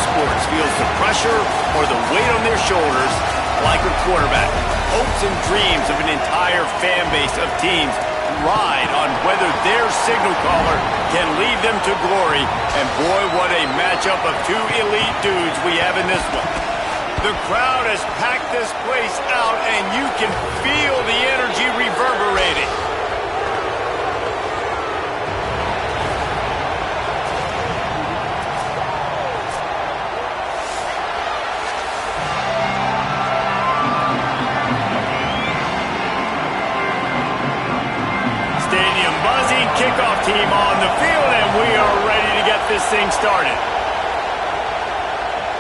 sports feels the pressure or the weight on their shoulders like a quarterback. Hopes and dreams of an entire fan base of teams ride on whether their signal caller can lead them to glory. And boy, what a matchup of two elite dudes we have in this one. The crowd has packed this place out, and you can feel the energy reverberating. Kickoff team on the field, and we are ready to get this thing started.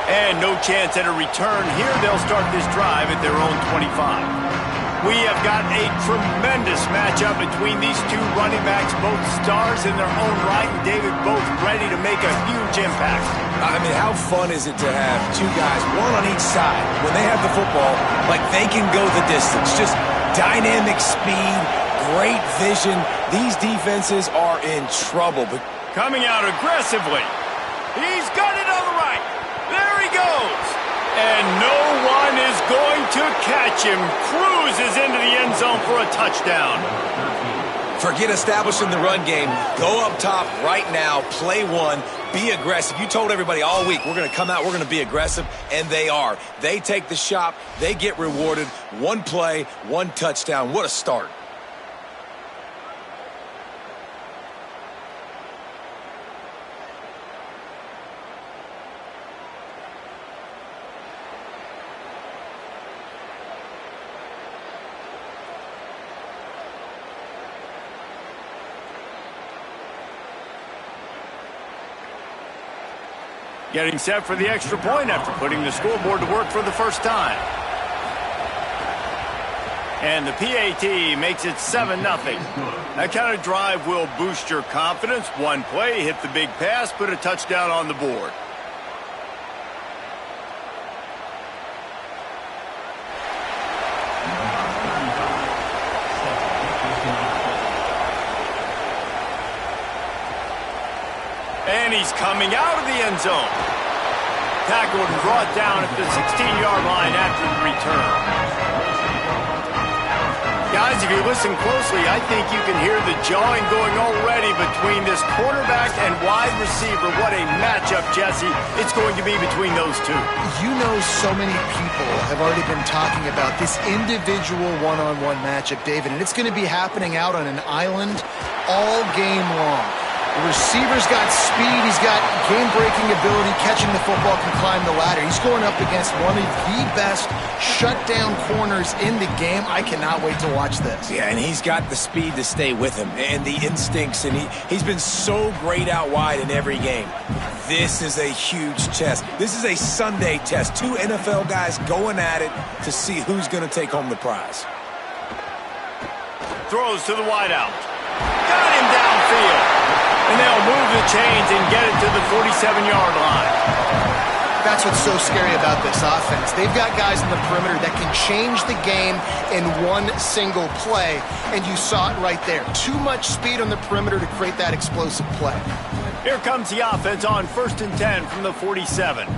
And no chance at a return here. They'll start this drive at their own 25. We have got a tremendous matchup between these two running backs, both stars in their own right, and David, both ready to make a huge impact. I mean, how fun is it to have two guys, one on each side, when they have the football, like they can go the distance. Just dynamic speed, great vision. These defenses are in trouble. But coming out aggressively. He's got it on the right. There he goes. And no one is going to catch him. Cruises into the end zone for a touchdown. Forget establishing the run game. Go up top right now. Play one. Be aggressive. You told everybody all week, we're going to come out, we're going to be aggressive, and they are. They take the shot. They get rewarded. One play, one touchdown. What a start. Getting set for the extra point after putting the scoreboard to work for the first time. And the PAT makes it 7-0. That kind of drive will boost your confidence. One play, hit the big pass, put a touchdown on the board. And he's coming out of the end zone. Tackled and brought down at the 16-yard line after the return. Guys, if you listen closely, I think you can hear the jawing going already between this quarterback and wide receiver. What a matchup, Jesse, it's going to be between those two. You know, so many people have already been talking about this individual one-on-one matchup, David, and it's going to be happening out on an island all game long. The receiver's got speed, he's got game-breaking ability, catching the football, can climb the ladder. He's going up against one of the best shutdown corners in the game. I cannot wait to watch this. Yeah, and he's got the speed to stay with him and the instincts, and he's been so great out wide in every game. This is a huge test. This is a Sunday test. Two NFL guys going at it to see who's going to take home the prize. Throws to the wideout. Got him downfield. And they'll move the chains and get it to the 47-yard line. That's what's so scary about this offense. They've got guys in the perimeter that can change the game in one single play, and you saw it right there. Too much speed on the perimeter to create that explosive play. Here comes the offense on 1st and 10 from the 47.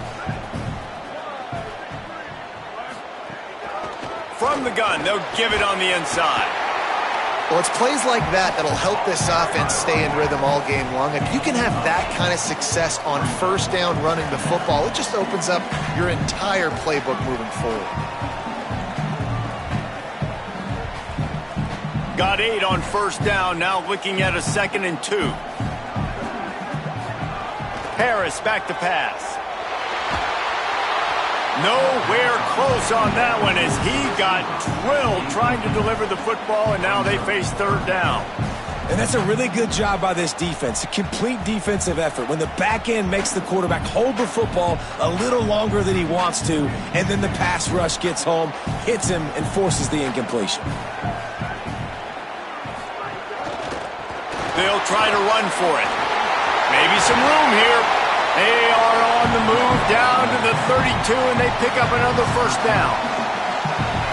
From the gun, they'll give it on the inside. Well, it's plays like that that'll help this offense stay in rhythm all game long. If you can have that kind of success on first down running the football, it just opens up your entire playbook moving forward. Got 8 on first down, now looking at a 2nd and 2. Harris back to pass. Nowhere close on that one as he got drilled trying to deliver the football, and now they face 3rd down. And that's a really good job by this defense, a complete defensive effort. When the back end makes the quarterback hold the football a little longer than he wants to, and then the pass rush gets home, hits him, and forces the incompletion. They'll try to run for it. Maybe some room here. They are on the move down to the 32, and they pick up another first down.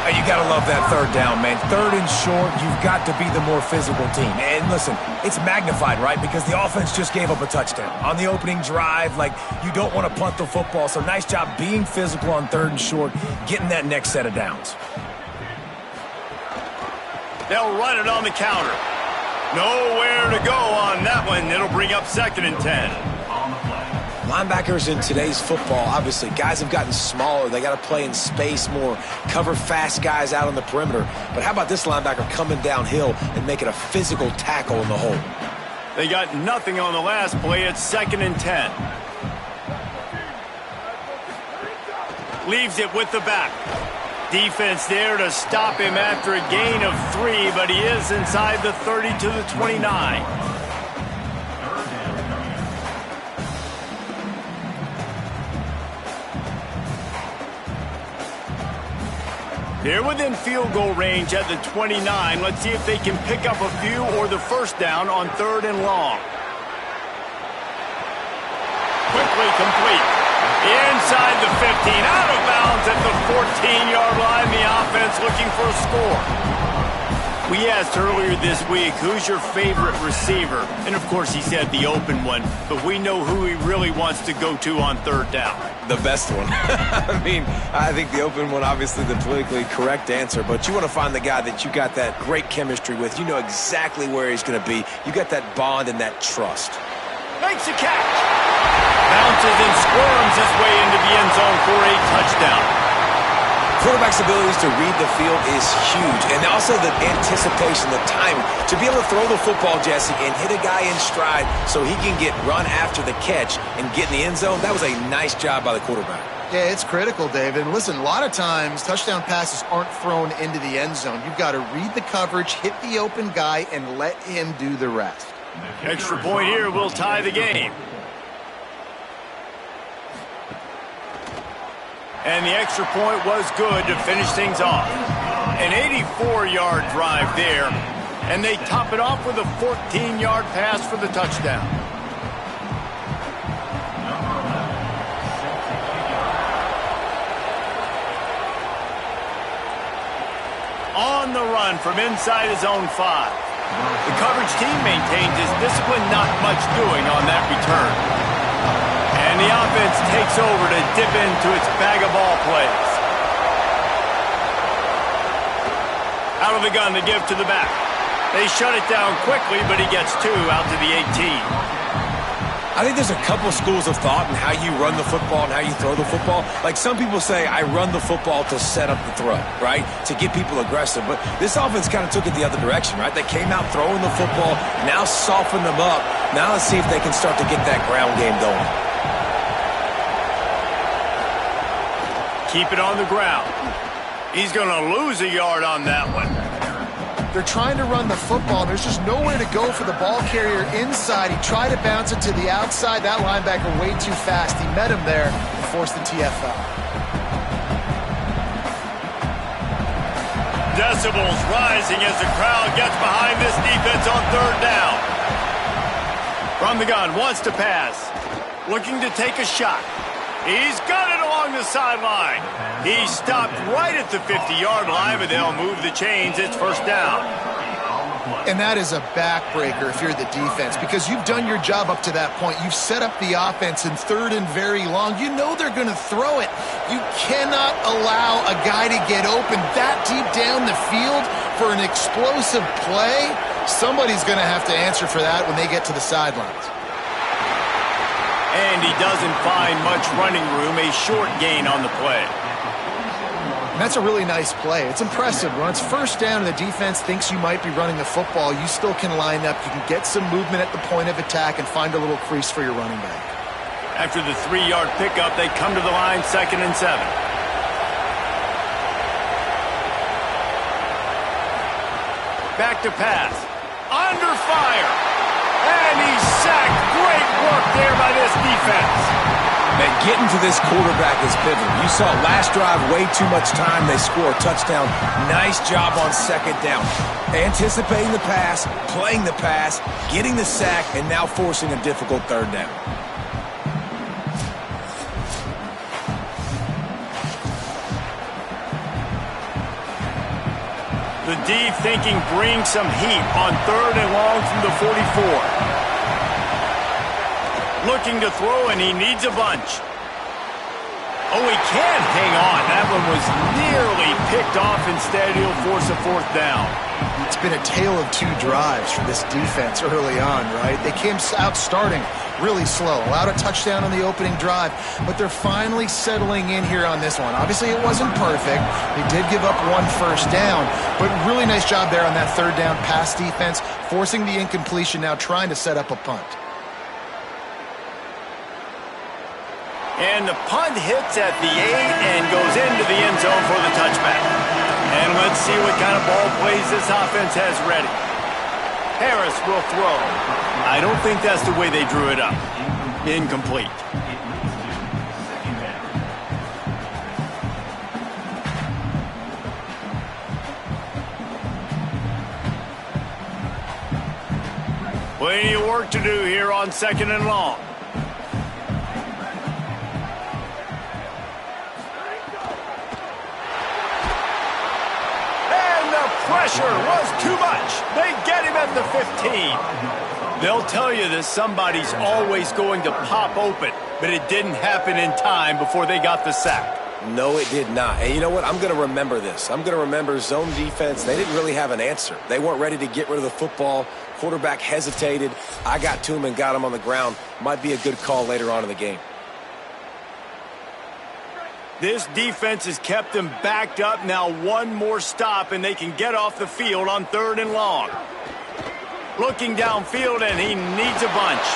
You got to love that third down, man. Third and short, you've got to be the more physical team. And listen, it's magnified, right? Because the offense just gave up a touchdown. On the opening drive, like, you don't want to punt the football. So nice job being physical on third and short, getting that next set of downs. They'll run it on the counter. Nowhere to go on that one. It'll bring up 2nd and 10. Linebackers in today's football, obviously, guys have gotten smaller. They got to play in space more, cover fast guys out on the perimeter. But how about this linebacker coming downhill and making a physical tackle in the hole? They got nothing on the last play. It's 2nd and 10. Leaves it with the back. Defense there to stop him after a gain of 3, but he is inside the 30 to the 29. They're within field goal range at the 29. Let's see if they can pick up a few or the first down on 3rd and long. Quickly complete. Inside the 15, out of bounds at the 14-yard line. The offense looking for a score. We asked earlier this week, who's your favorite receiver? And, of course, he said the open one. But we know who he really wants to go to on 3rd down. The best one. I mean, I think the open one, obviously the politically correct answer, but you want to find the guy that you got that great chemistry with. You know exactly where he's going to be. You got that bond and that trust. Makes a catch. Bounces and squirms his way into the end zone for a touchdown. Quarterback's abilities to read the field is huge, and also the anticipation, the timing. To be able to throw the football, Jesse, and hit a guy in stride so he can get run after the catch and get in the end zone, that was a nice job by the quarterback. Yeah, it's critical, David. And listen, a lot of times touchdown passes aren't thrown into the end zone. You've got to read the coverage, hit the open guy, and let him do the rest. Extra point here will tie the game. And the extra point was good to finish things off. An 84-yard drive there. And they top it off with a 14-yard pass for the touchdown. On the run from inside his own 5. The coverage team maintains his discipline, not much doing on that return. And the offense takes over to dip into its bag of ball plays. Out of the gun to give to the back. They shut it down quickly, but he gets 2 out to the 18. I think there's a couple schools of thought in how you run the football and how you throw the football. Like, some people say, I run the football to set up the throw, right? To get people aggressive. But this offense kind of took it the other direction, right? They came out throwing the football, now soften them up. Now let's see if they can start to get that ground game going. Keep it on the ground. He's going to lose a yard on that one. They're trying to run the football. There's just nowhere to go for the ball carrier inside. He tried to bounce it to the outside. That linebacker way too fast. He met him there and forced the TFL. Decibels rising as the crowd gets behind this defense on 3rd down. From the gun, wants to pass. Looking to take a shot. He's got it along the sideline. He stopped right at the 50-yard line, but they'll move the chains. It's 1st down. And that is a backbreaker if you're the defense, because you've done your job up to that point. You've set up the offense in 3rd and very long. You know they're going to throw it. You cannot allow a guy to get open that deep down the field for an explosive play. Somebody's going to have to answer for that when they get to the sidelines. And he doesn't find much running room, a short gain on the play. And that's a really nice play. It's impressive. When it's 1st down and the defense thinks you might be running the football, you still can line up. You can get some movement at the point of attack and find a little crease for your running back. After the 3-yard pickup, they come to the line, 2nd and 7. Back to pass. Under fire. And he's sacked. Great work there by this defense. Man, getting to this quarterback is pivotal. You saw last drive, way too much time. They score a touchdown. Nice job on 2nd down. Anticipating the pass, playing the pass, getting the sack, and now forcing a difficult 3rd down. The D thinking bring some heat on 3rd and long from the 44. Looking to throw, and he needs a bunch. Oh, he can't hang on. That one was nearly picked off. Instead, he'll force a 4th down. It's been a tale of 2 drives for this defense early on, right? They came out starting really slow, allowed a touchdown on the opening drive, but they're finally settling in here on this one. Obviously, it wasn't perfect. They did give up 1 first down, but really nice job there on that 3rd down pass defense, forcing the incompletion, now trying to set up a punt. And the punt hits at the 8 and goes into the end zone for the touchback. And let's see what kind of ball plays this offense has ready. Harris will throw. I don't think that's the way they drew it up. Incomplete. Plenty of work to do here on 2nd and long. Pressure was too much. They get him at the 15. They'll tell you that somebody's always going to pop open, but it didn't happen in time before they got the sack. No, it did not. And you know what? I'm going to remember this. I'm going to remember zone defense. They didn't really have an answer. They weren't ready to get rid of the football. Quarterback hesitated. I got to him and got him on the ground. Might be a good call later on in the game. This defense has them backed up. Now 1 more stop, and they can get off the field on 3rd and long. Looking downfield, and he needs a bunch.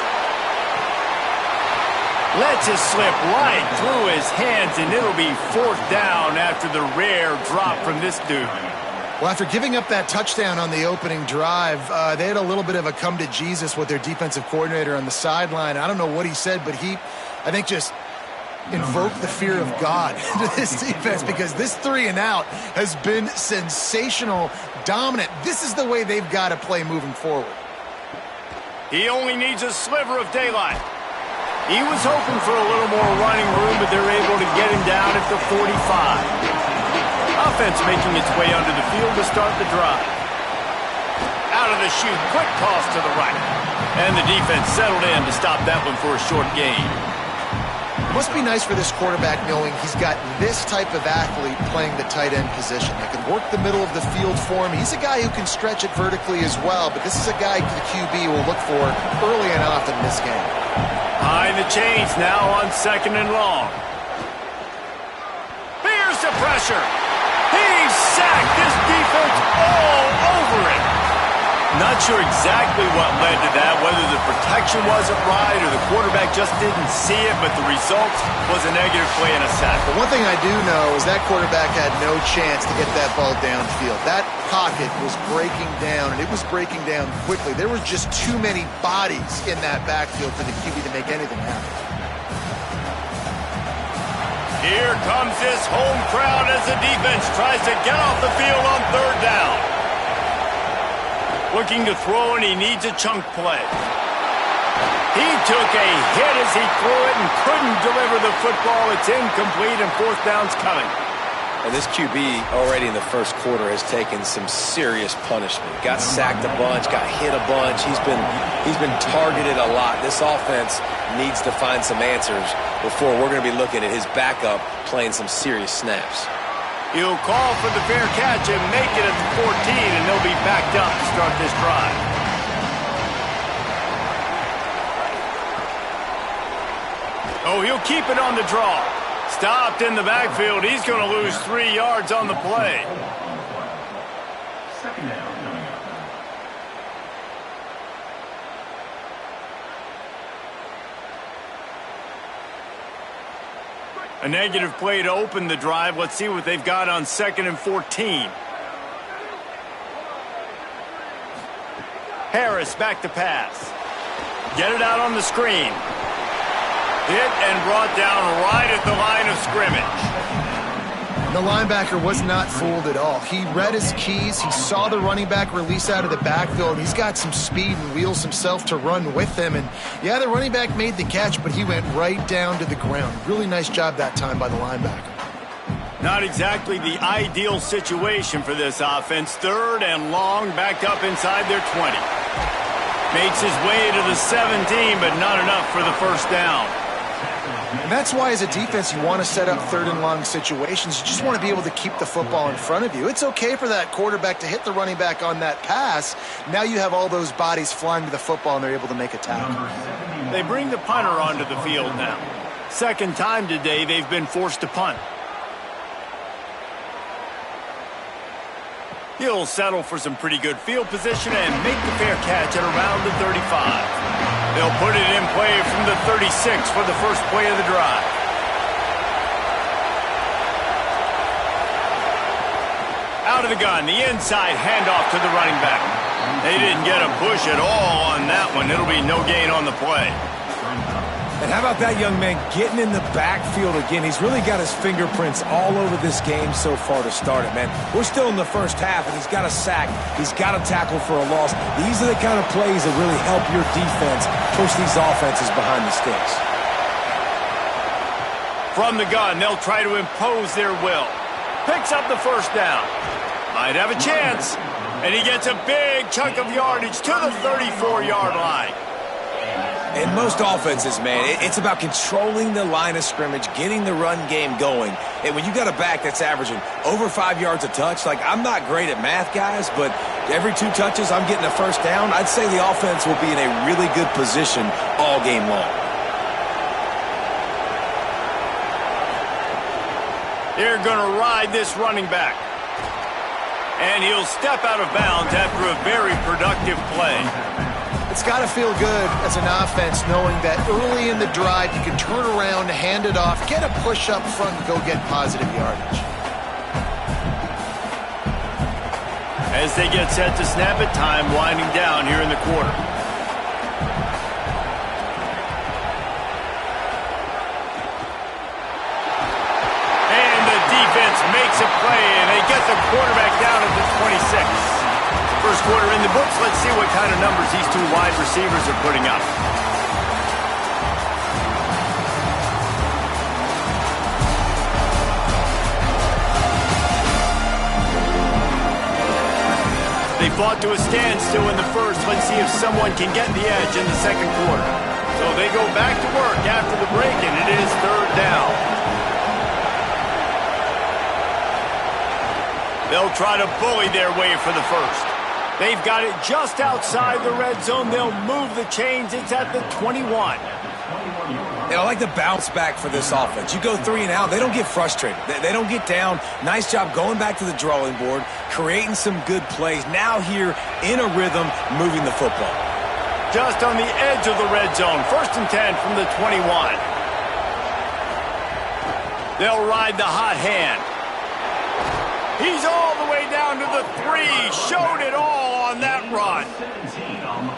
Lets it slip right through his hands, and it'll be 4th down after the rare drop from this dude. Well, after giving up that touchdown on the opening drive, they had a little bit of a come to Jesus with their defensive coordinator on the sideline. I don't know what he said, but I think just invoke the fear of God into this defense, because this 3 and out has been sensational, dominant. This is the way they've got to play moving forward. He only needs a sliver of daylight. He was hoping for a little more running room, but they're able to get him down at the 45. Offense making its way onto the field to start the drive. Out of the chute, quick toss to the right. And the defense settled in to stop that one for a short gain. It must be nice for this quarterback knowing he's got this type of athlete playing the tight end position that can work the middle of the field for him. He's a guy who can stretch it vertically as well, but this is a guy the QB will look for early and often in this game. Behind the chains now on 2nd and long. Here's the pressure. He's sacked. This defense all over it. Not sure exactly what led to that, whether the protection wasn't right or the quarterback just didn't see it, but the result was a negative play and a sack. But one thing I do know is that quarterback had no chance to get that ball downfield. That pocket was breaking down, and it was breaking down quickly. There were just too many bodies in that backfield for the QB to make anything happen. Here comes this home crowd as the defense tries to get off the field on 3rd down. Looking to throw, and he needs a chunk play. He took a hit as he threw it and couldn't deliver the football. It's incomplete, and 4th down's coming. And this QB already in the first quarter has taken some serious punishment. Got sacked a bunch, got hit a bunch. He's been targeted a lot. This offense needs to find some answers before we're going to be looking at his backup playing some serious snaps. He'll call for the fair catch and make it at the 14, and they'll be backed up to start this drive. Oh, he'll keep it on the draw. Stopped in the backfield. He's going to lose 3 yards on the play. 2nd down. A negative play to open the drive. Let's see what they've got on 2nd and 14. Harris back to pass. Get it out on the screen. Hit and brought down right at the line of scrimmage. The linebacker was not fooled at all. He read his keys. He saw the running back release out of the backfield. He's got some speed and wheels himself to run with him. And, yeah, the running back made the catch, but he went right down to the ground. Really nice job that time by the linebacker. Not exactly the ideal situation for this offense. 3rd and long, backed up inside their 20. Makes his way to the 17, but not enough for the first down. And that's why as a defense you want to set up 3rd and long situations. You just want to be able to keep the football in front of you. It's okay for that quarterback to hit the running back on that pass. Now you have all those bodies flying to the football and they're able to make a tackle. They bring the punter onto the field now. 2nd time today they've been forced to punt. He'll settle for some pretty good field position and make the fair catch at around the 35. They'll put it in play from the 36 for the first play of the drive. Out of the gun, the inside handoff to the running back. They didn't get a push at all on that one. It'll be no gain on the play. And how about that young man getting in the backfield again? He's really got his fingerprints all over this game so far to start it, man. We're still in the first half, and he's got a sack. He's got a tackle for a loss. These are the kind of plays that really help your defense push these offenses behind the sticks. From the gun, they'll try to impose their will. Picks up the first down. Might have a chance. And he gets a big chunk of yardage to the 34-yard line. In most offenses, man, it's about controlling the line of scrimmage, getting the run game going. And when you got a back that's averaging over 5 yards a touch, like, I'm not great at math, guys, but every 2 touches I'm getting a first down, I'd say the offense will be in a really good position all game long. They're going to ride this running back. And he'll step out of bounds after a very productive play. It's got to feel good as an offense knowing that early in the drive you can turn around, hand it off, get a push up front, and go get positive yardage. As they get set to snap it, time winding down here in the quarter. And the defense makes a play, and they get the quarterback down at the 26. First quarter in the books. Let's see what kind of numbers these 2 wide receivers are putting up. They fought to a standstill in the first. Let's see if someone can get the edge in the second quarter. So they go back to work after the break, and it is 3rd down. They'll try to bully their way for the first. They've got it just outside the red zone. They'll move the chains. It's at the 21. And I like the bounce back for this offense. You go 3 and out, they don't get frustrated. They don't get down. Nice job going back to the drawing board, creating some good plays. Now here in a rhythm, moving the football. Just on the edge of the red zone. 1st and 10 from the 21. They'll ride the hot hand. He's all the way down to the 3. Showed it all on that run.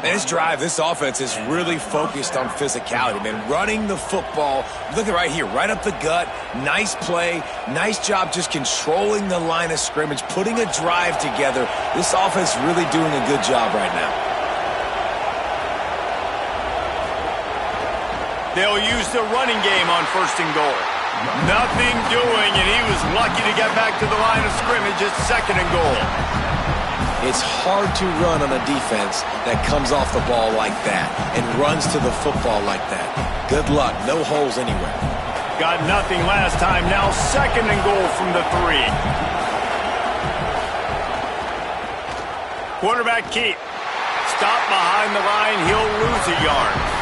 And this drive, this offense is really focused on physicality, man. Running the football. Look at right here, right up the gut. Nice play. Nice job just controlling the line of scrimmage, putting a drive together. This offense really doing a good job right now. They'll use the running game on 1st and goal. Nothing doing, and he was lucky to get back to the line of scrimmage at 2nd and goal. It's hard to run on a defense that comes off the ball like that and runs to the football like that. Good luck. No holes anywhere. Got nothing last time. Now 2nd and goal from the 3. Quarterback keep. Stop behind the line. He'll lose a yard.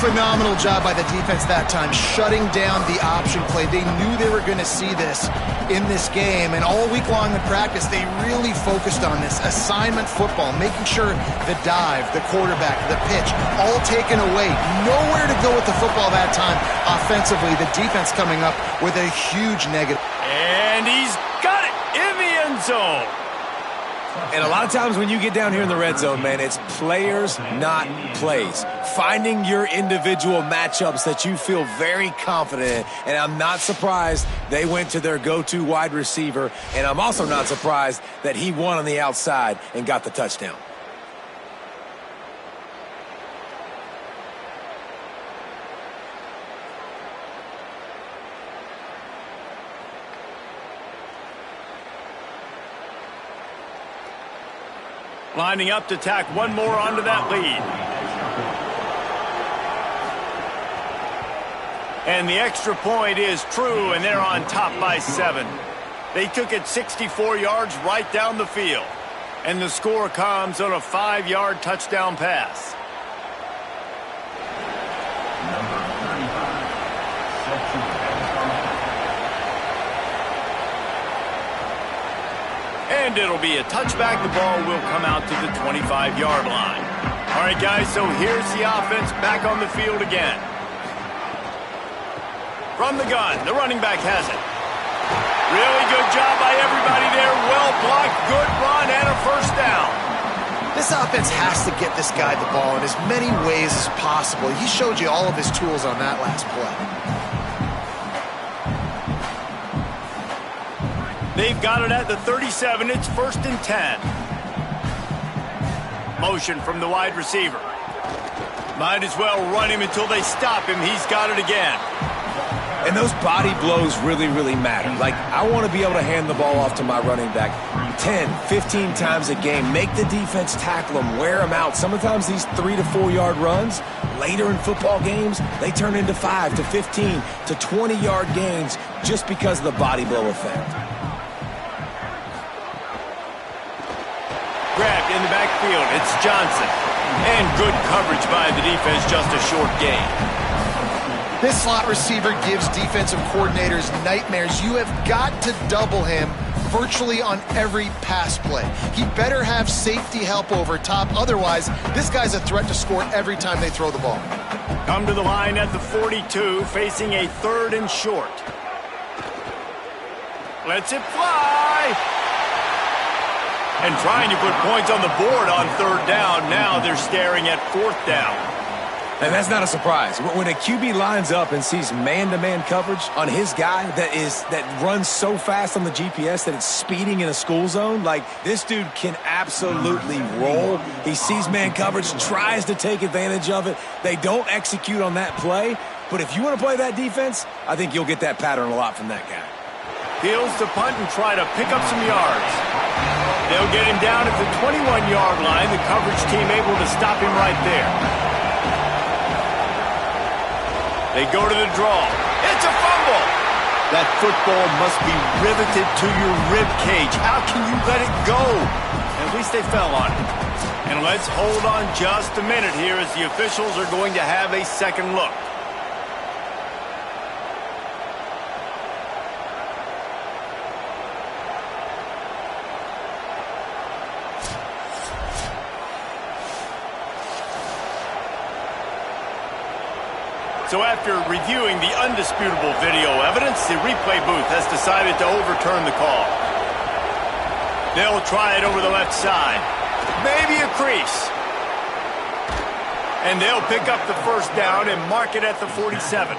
Phenomenal job by the defense that time, shutting down the option play. They knew they were going to see this in this game, and all week long in practice, they really focused on this assignment football, making sure the dive, the quarterback, the pitch, all taken away. Nowhere to go with the football that time offensively. The defense coming up with a huge negative. And he's got it in the end zone. And a lot of times when you get down here in the red zone, man, it's players, not plays. Finding your individual matchups that you feel very confident in. And I'm not surprised they went to their go-to wide receiver. And I'm also not surprised that he won on the outside and got the touchdown. Lining up to tack one more onto that lead. And the extra point is true, and they're on top by 7. They took it 64 yards right down the field. And the score comes on a 5-yard touchdown pass. And it'll be a touchback. The ball will come out to the 25-yard line. All right, guys, so here's the offense back on the field again. From the gun, the running back has it. Really good job by everybody there. Well blocked, good run, and a first down. This offense has to get this guy the ball in as many ways as possible. He showed you all of his tools on that last play. They've got it at the 37. It's 1st and 10. Motion from the wide receiver. Might as well run him until they stop him. He's got it again. And those body blows really, really matter. Like, I want to be able to hand the ball off to my running back 10, 15 times a game. Make the defense tackle him, wear him out. Sometimes these 3 to 4 yard runs, later in football games, they turn into 5 to 15 to 20 yard gains just because of the body blow effect. Grabbed in the backfield. It's Johnson. And good coverage by the defense, just a short gain. This slot receiver gives defensive coordinators nightmares. You have got to double him virtually on every pass play. He better have safety help over top. Otherwise, this guy's a threat to score every time they throw the ball. Come to the line at the 42, facing a 3rd and short. Lets it fly. And trying to put points on the board on 3rd down. Now they're staring at 4th down. And that's not a surprise. When a QB lines up and sees man-to-man coverage on his guy that runs so fast on the GPS that it's speeding in a school zone, like, this dude can absolutely roll. He sees man coverage, tries to take advantage of it. They don't execute on that play. But if you want to play that defense, I think you'll get that pattern a lot from that guy. Peels to punt and try to pick up some yards. They'll get him down at the 21-yard line. The coverage team able to stop him right there. They go to the draw. It's a fumble. That football must be riveted to your rib cage. How can you let it go? At least they fell on it. And let's hold on just a minute here as the officials are going to have a second look. So after reviewing the undisputable video evidence, the replay booth has decided to overturn the call. They'll try it over the left side. Maybe a crease. And they'll pick up the first down and mark it at the 47.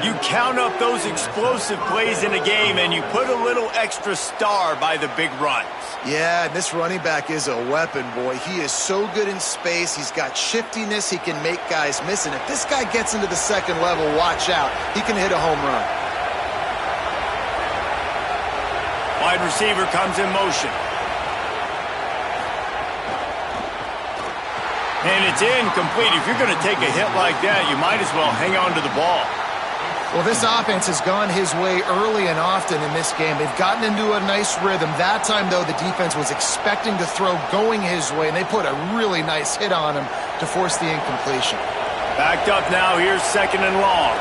You count up those explosive plays in a game and you put a little extra star by the big runs. Yeah, this running back is a weapon, boy. He is so good in space. He's got shiftiness. He can make guys miss. And if this guy gets into the second level, watch out. He can hit a home run. Wide receiver comes in motion. And it's incomplete. If you're going to take a hit like that, you might as well hang on to the ball. Well, this offense has gone his way early and often in this game. They've gotten into a nice rhythm. That time, though, the defense was expecting to throw going his way, and they put a really nice hit on him to force the incompletion. Backed up now. Here's 2nd and long.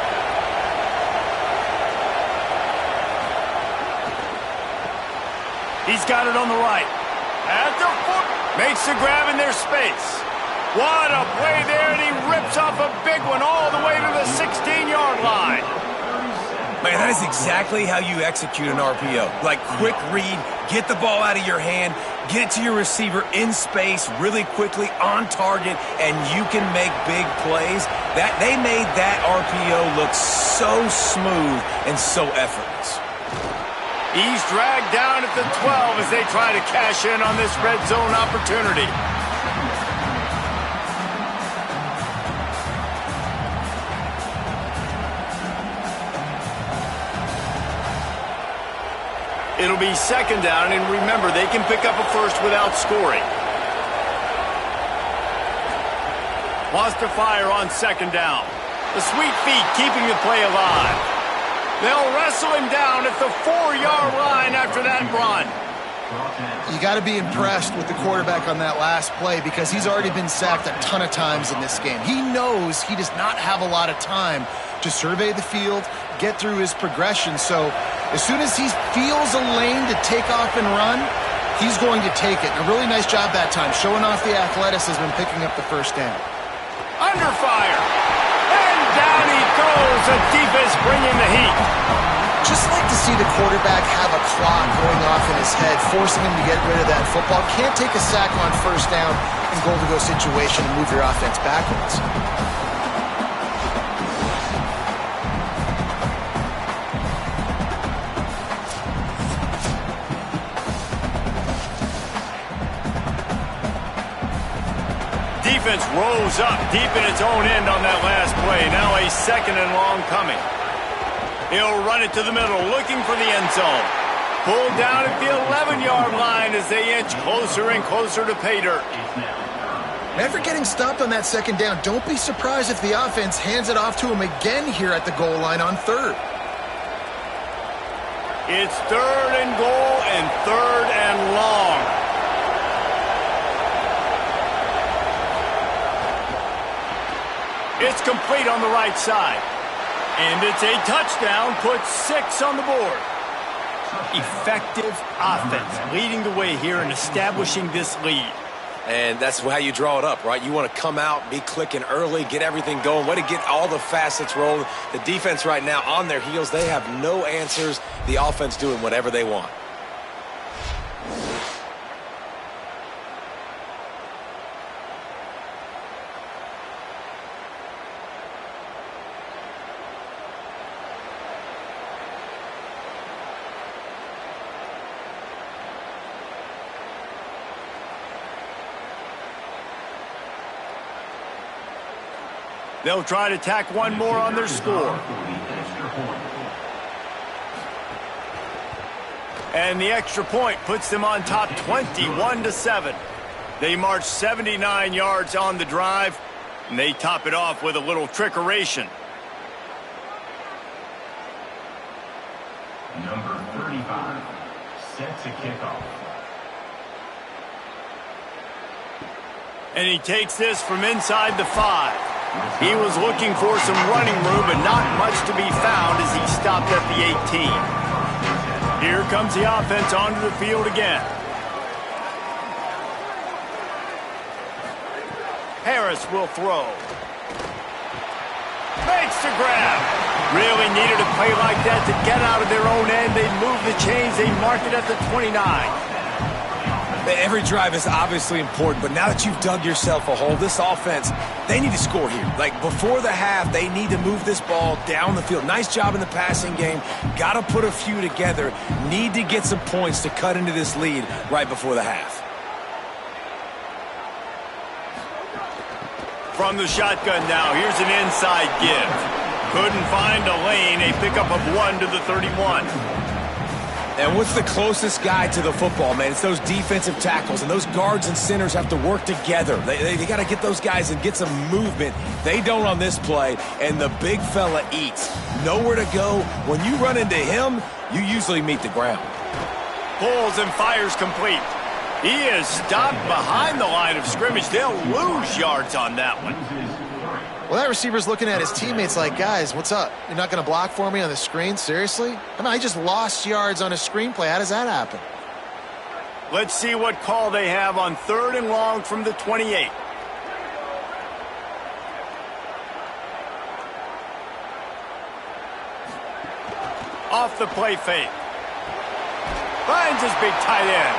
He's got it on the right. At the foot. Makes the grab in their space. What a play there, and he rips off a big one all the way to the 16-yard line. Man, that is exactly how you execute an RPO. Like, quick read, get the ball out of your hand, get it to your receiver in space really quickly on target, and you can make big plays. That they made that RPO look so smooth and so effortless. He's dragged down at the 12 as they try to cash in on this red zone opportunity. It'll be 2nd down, and remember, they can pick up a first without scoring. Wants to fire on second down. The sweet feet keeping the play alive. They'll wrestle him down at the 4-yard line after that run. You got to be impressed with the quarterback on that last play because he's already been sacked a ton of times in this game. He knows he does not have a lot of time to survey the field, get through his progression. So as soon as he feels a lane to take off and run, he's going to take it. And a really nice job that time, showing off the athleticism and picking up the first down. Under fire. And down he goes. The defense bringing the heat. Just like to see the quarterback have a clock going off in his head, forcing him to get rid of that football. Can't take a sack on first down in goal-to-go situation and move your offense backwards. Defense rose up deep in its own end on that last play. Now a second and long coming. He'll run it to the middle, looking for the end zone. Pulled down at the 11-yard line as they inch closer and closer to pay dirt. Never getting stopped on that second down. Don't be surprised if the offense hands it off to him again here at the goal line on third. It's third and goal and third and long. It's complete on the right side. And it's a touchdown, puts 6 on the board. Effective offense leading the way here and establishing this lead. And that's how you draw it up, right? You want to come out, be clicking early, get everything going, way to get all the facets rolling. The defense right now on their heels, they have no answers. The offense doing whatever they want. They'll try to tack one more on their score. And the extra point puts them on top 21-7. They march 79 yards on the drive, and they top it off with a little trickeration. Number 35 sets a kickoff. And he takes this from inside the 5. He was looking for some running room, but not much to be found as he stopped at the 18. Here comes the offense onto the field again. Harris will throw. Makes the grab. Really needed a play like that to get out of their own end. They move the chains. They mark it at the 29. Every drive is obviously important, but now that you've dug yourself a hole, this offense, they need to score here. Like, before the half, they need to move this ball down the field. Nice job in the passing game. Got to put a few together. Need to get some points to cut into this lead right before the half. From the shotgun now, here's an inside give. Couldn't find a lane. A pickup of 1 to the 31. And what's the closest guy to the football, man? It's those defensive tackles, and those guards and centers have to work together. They got to get those guys and get some movement. They don't on this play, and the big fella eats. Nowhere to go. When you run into him, you usually meet the ground. Pulls and fires complete. He is stopped behind the line of scrimmage. They'll lose yards on that one. Well, that receiver's looking at his teammates like, guys, what's up? You're not going to block for me on the screen? Seriously? I mean, I just lost yards on a screenplay. How does that happen? Let's see what call they have on third and long from the 28. Off the play fake. Finds his big tight end.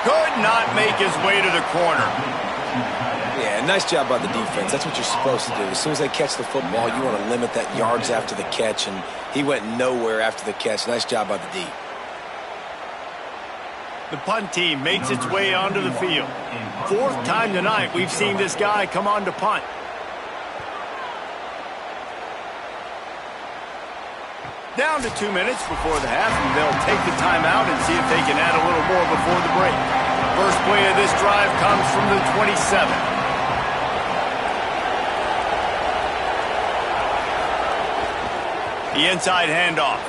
Could not make his way to the corner. Yeah, nice job by the defense. That's what you're supposed to do. As soon as they catch the football, you want to limit that yards after the catch, and he went nowhere after the catch. Nice job by the D. The punt team makes its way onto the field. Fourth time tonight we've seen this guy come on to punt. Down to 2 minutes before the half, and they'll take the timeout and see if they can add a little more before the break. First play of this drive comes from the 27. The inside handoff.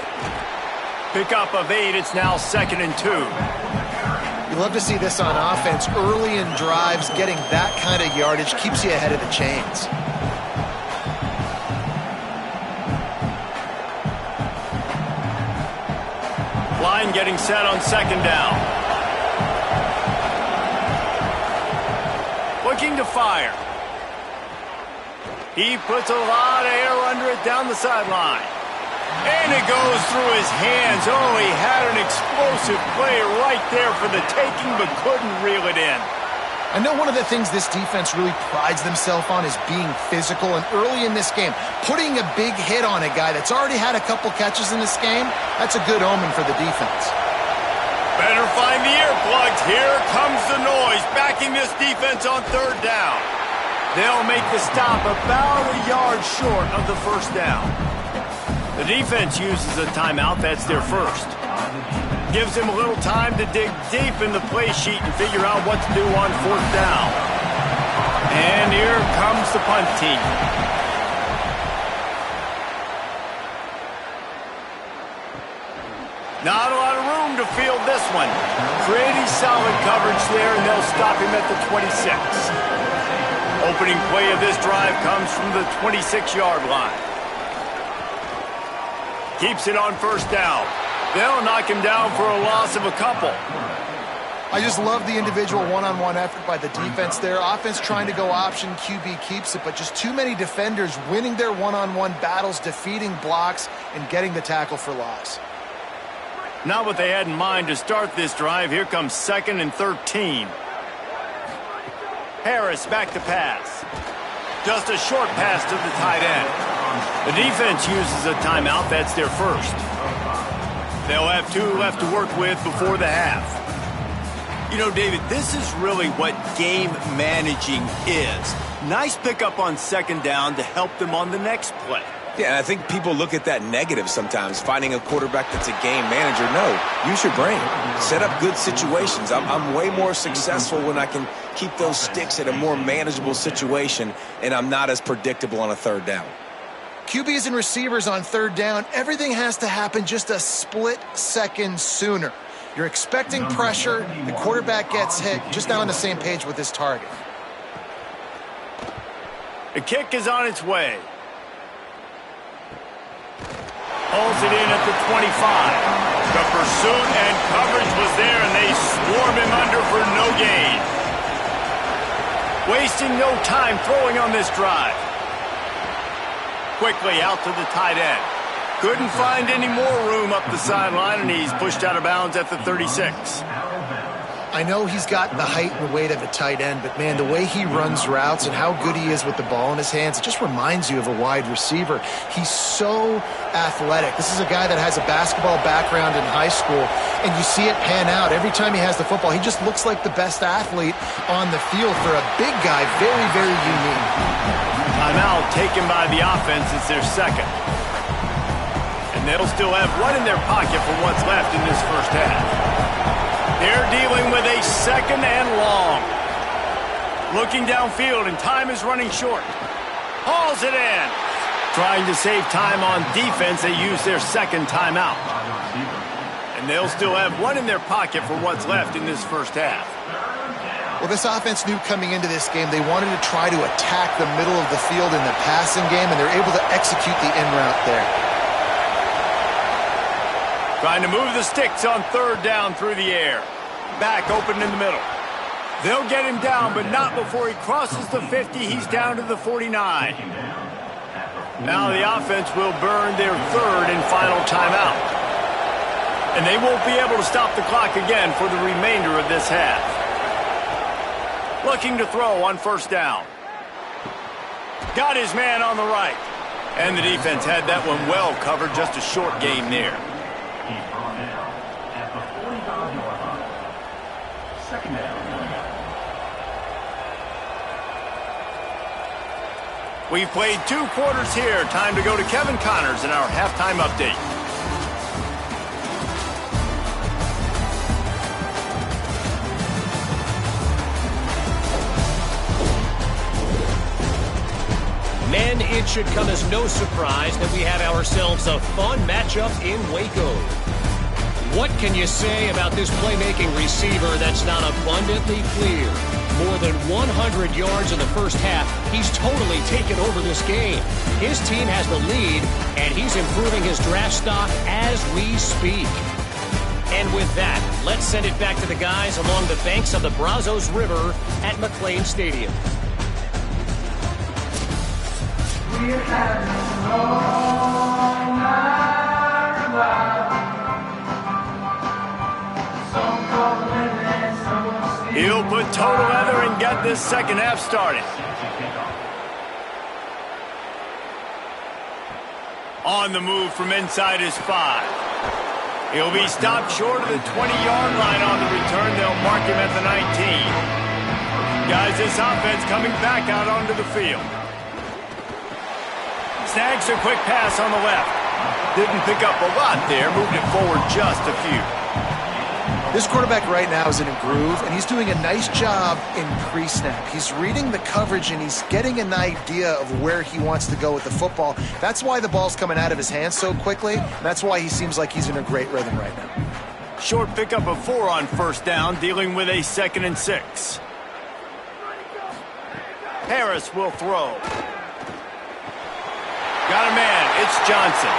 Pickup of 8. It's now 2nd and 2. You love to see this on offense. Early in drives, getting that kind of yardage keeps you ahead of the chains. Line getting set on 2nd down. Looking to fire. He puts a lot of air under it down the sideline. And it goes through his hands. Oh, he had an explosive play right there for the taking, but couldn't reel it in. I know one of the things this defense really prides themselves on is being physical, and early in this game, putting a big hit on a guy that's already had a couple catches in this game, that's a good omen for the defense. Better find the earplugs. Here comes the noise, backing this defense on 3rd down. They'll make the stop about a yard short of the 1st down. The defense uses a timeout. That's their first. Gives him a little time to dig deep in the play sheet and figure out what to do on 4th down. And here comes the punt team. Not a lot of room to field this one. Pretty solid coverage there, and they'll stop him at the 26. Opening play of this drive comes from the 26-yard line. Keeps it on 1st down. They'll knock him down for a loss of a couple. I just love the individual one-on-one effort by the defense there. Offense trying to go option, QB keeps it, but just too many defenders winning their one-on-one battles, defeating blocks, and getting the tackle for loss. Not what they had in mind to start this drive. Here comes 2nd and 13. Harris back to pass. Just a short pass to the tight end. The defense uses a timeout. That's their first. They'll have 2 left to work with before the half. You know, David, this is really what game managing is. Nice pickup on 2nd down to help them on the next play. Yeah, and I think people look at that negative sometimes, finding a quarterback that's a game manager. No, use your brain. Set up good situations. I'm way more successful when I can keep those sticks at a more manageable situation, and I'm not as predictable on a 3rd down. QBs and receivers on 3rd down, everything has to happen just a split second sooner. You're expecting pressure, the quarterback gets hit, just not on the same page with his target. The kick is on its way. Pulls it in at the 25. The pursuit and coverage was there, and they swarm him under for no gain. Wasting no time throwing on this drive. Quickly out to the tight end. Couldn't find any more room up the sideline, and he's pushed out of bounds at the 36. I know he's got the height and weight of a tight end, but man, the way he runs routes and how good he is with the ball in his hands, it just reminds you of a wide receiver. He's so athletic. This is a guy that has a basketball background in high school, and you see it pan out. Every time he has the football, he just looks like the best athlete on the field for a big guy. Very, very unique. Timeout taken by the offense. It's their second. And they'll still have one in their pocket for what's left in this first half. They're dealing with a 2nd and long. Looking downfield, and time is running short. Hauls it in. Trying to save time on defense, they use their 2nd timeout. And they'll still have one in their pocket for what's left in this first half. Well, this offense knew coming into this game they wanted to try to attack the middle of the field in the passing game, and they're able to execute the in route there. Trying to move the sticks on 3rd down through the air. Back open in the middle. They'll get him down, but not before he crosses the 50. He's down to the 49. Now the offense will burn their 3rd and final timeout. And they won't be able to stop the clock again for the remainder of this half. Looking to throw on 1st down. Got his man on the right. And the defense had that one well covered. Just a short gain there. We've played 2 quarters here. Time to go to Kevin Connors in our halftime update. then it should come as no surprise that we have ourselves a fun matchup in Waco. What can you say about this playmaking receiver that's not abundantly clear? More than 100 yards in the first half. He's totally taken over this game. His team has the lead, and he's improving his draft stock as we speak. And with that, let's send it back to the guys along the banks of the Brazos River at McLean Stadium. He'll put total leather and get this second half started. On the move from inside his 5. He'll be stopped short of the 20-yard line on the return. They'll mark him at the 19. Guys, this offense coming back out onto the field. Snags a quick pass on the left. Didn't pick up a lot there. Moved it forward just a few. This quarterback right now is in a groove, and he's doing a nice job in pre-snap. He's reading the coverage, and he's getting an idea of where he wants to go with the football. That's why the ball's coming out of his hands so quickly, and that's why he seems like he's in a great rhythm right now. Short pickup of 4 on first down, dealing with a 2nd and 6. Harris will throw. Got a man. It's Johnson.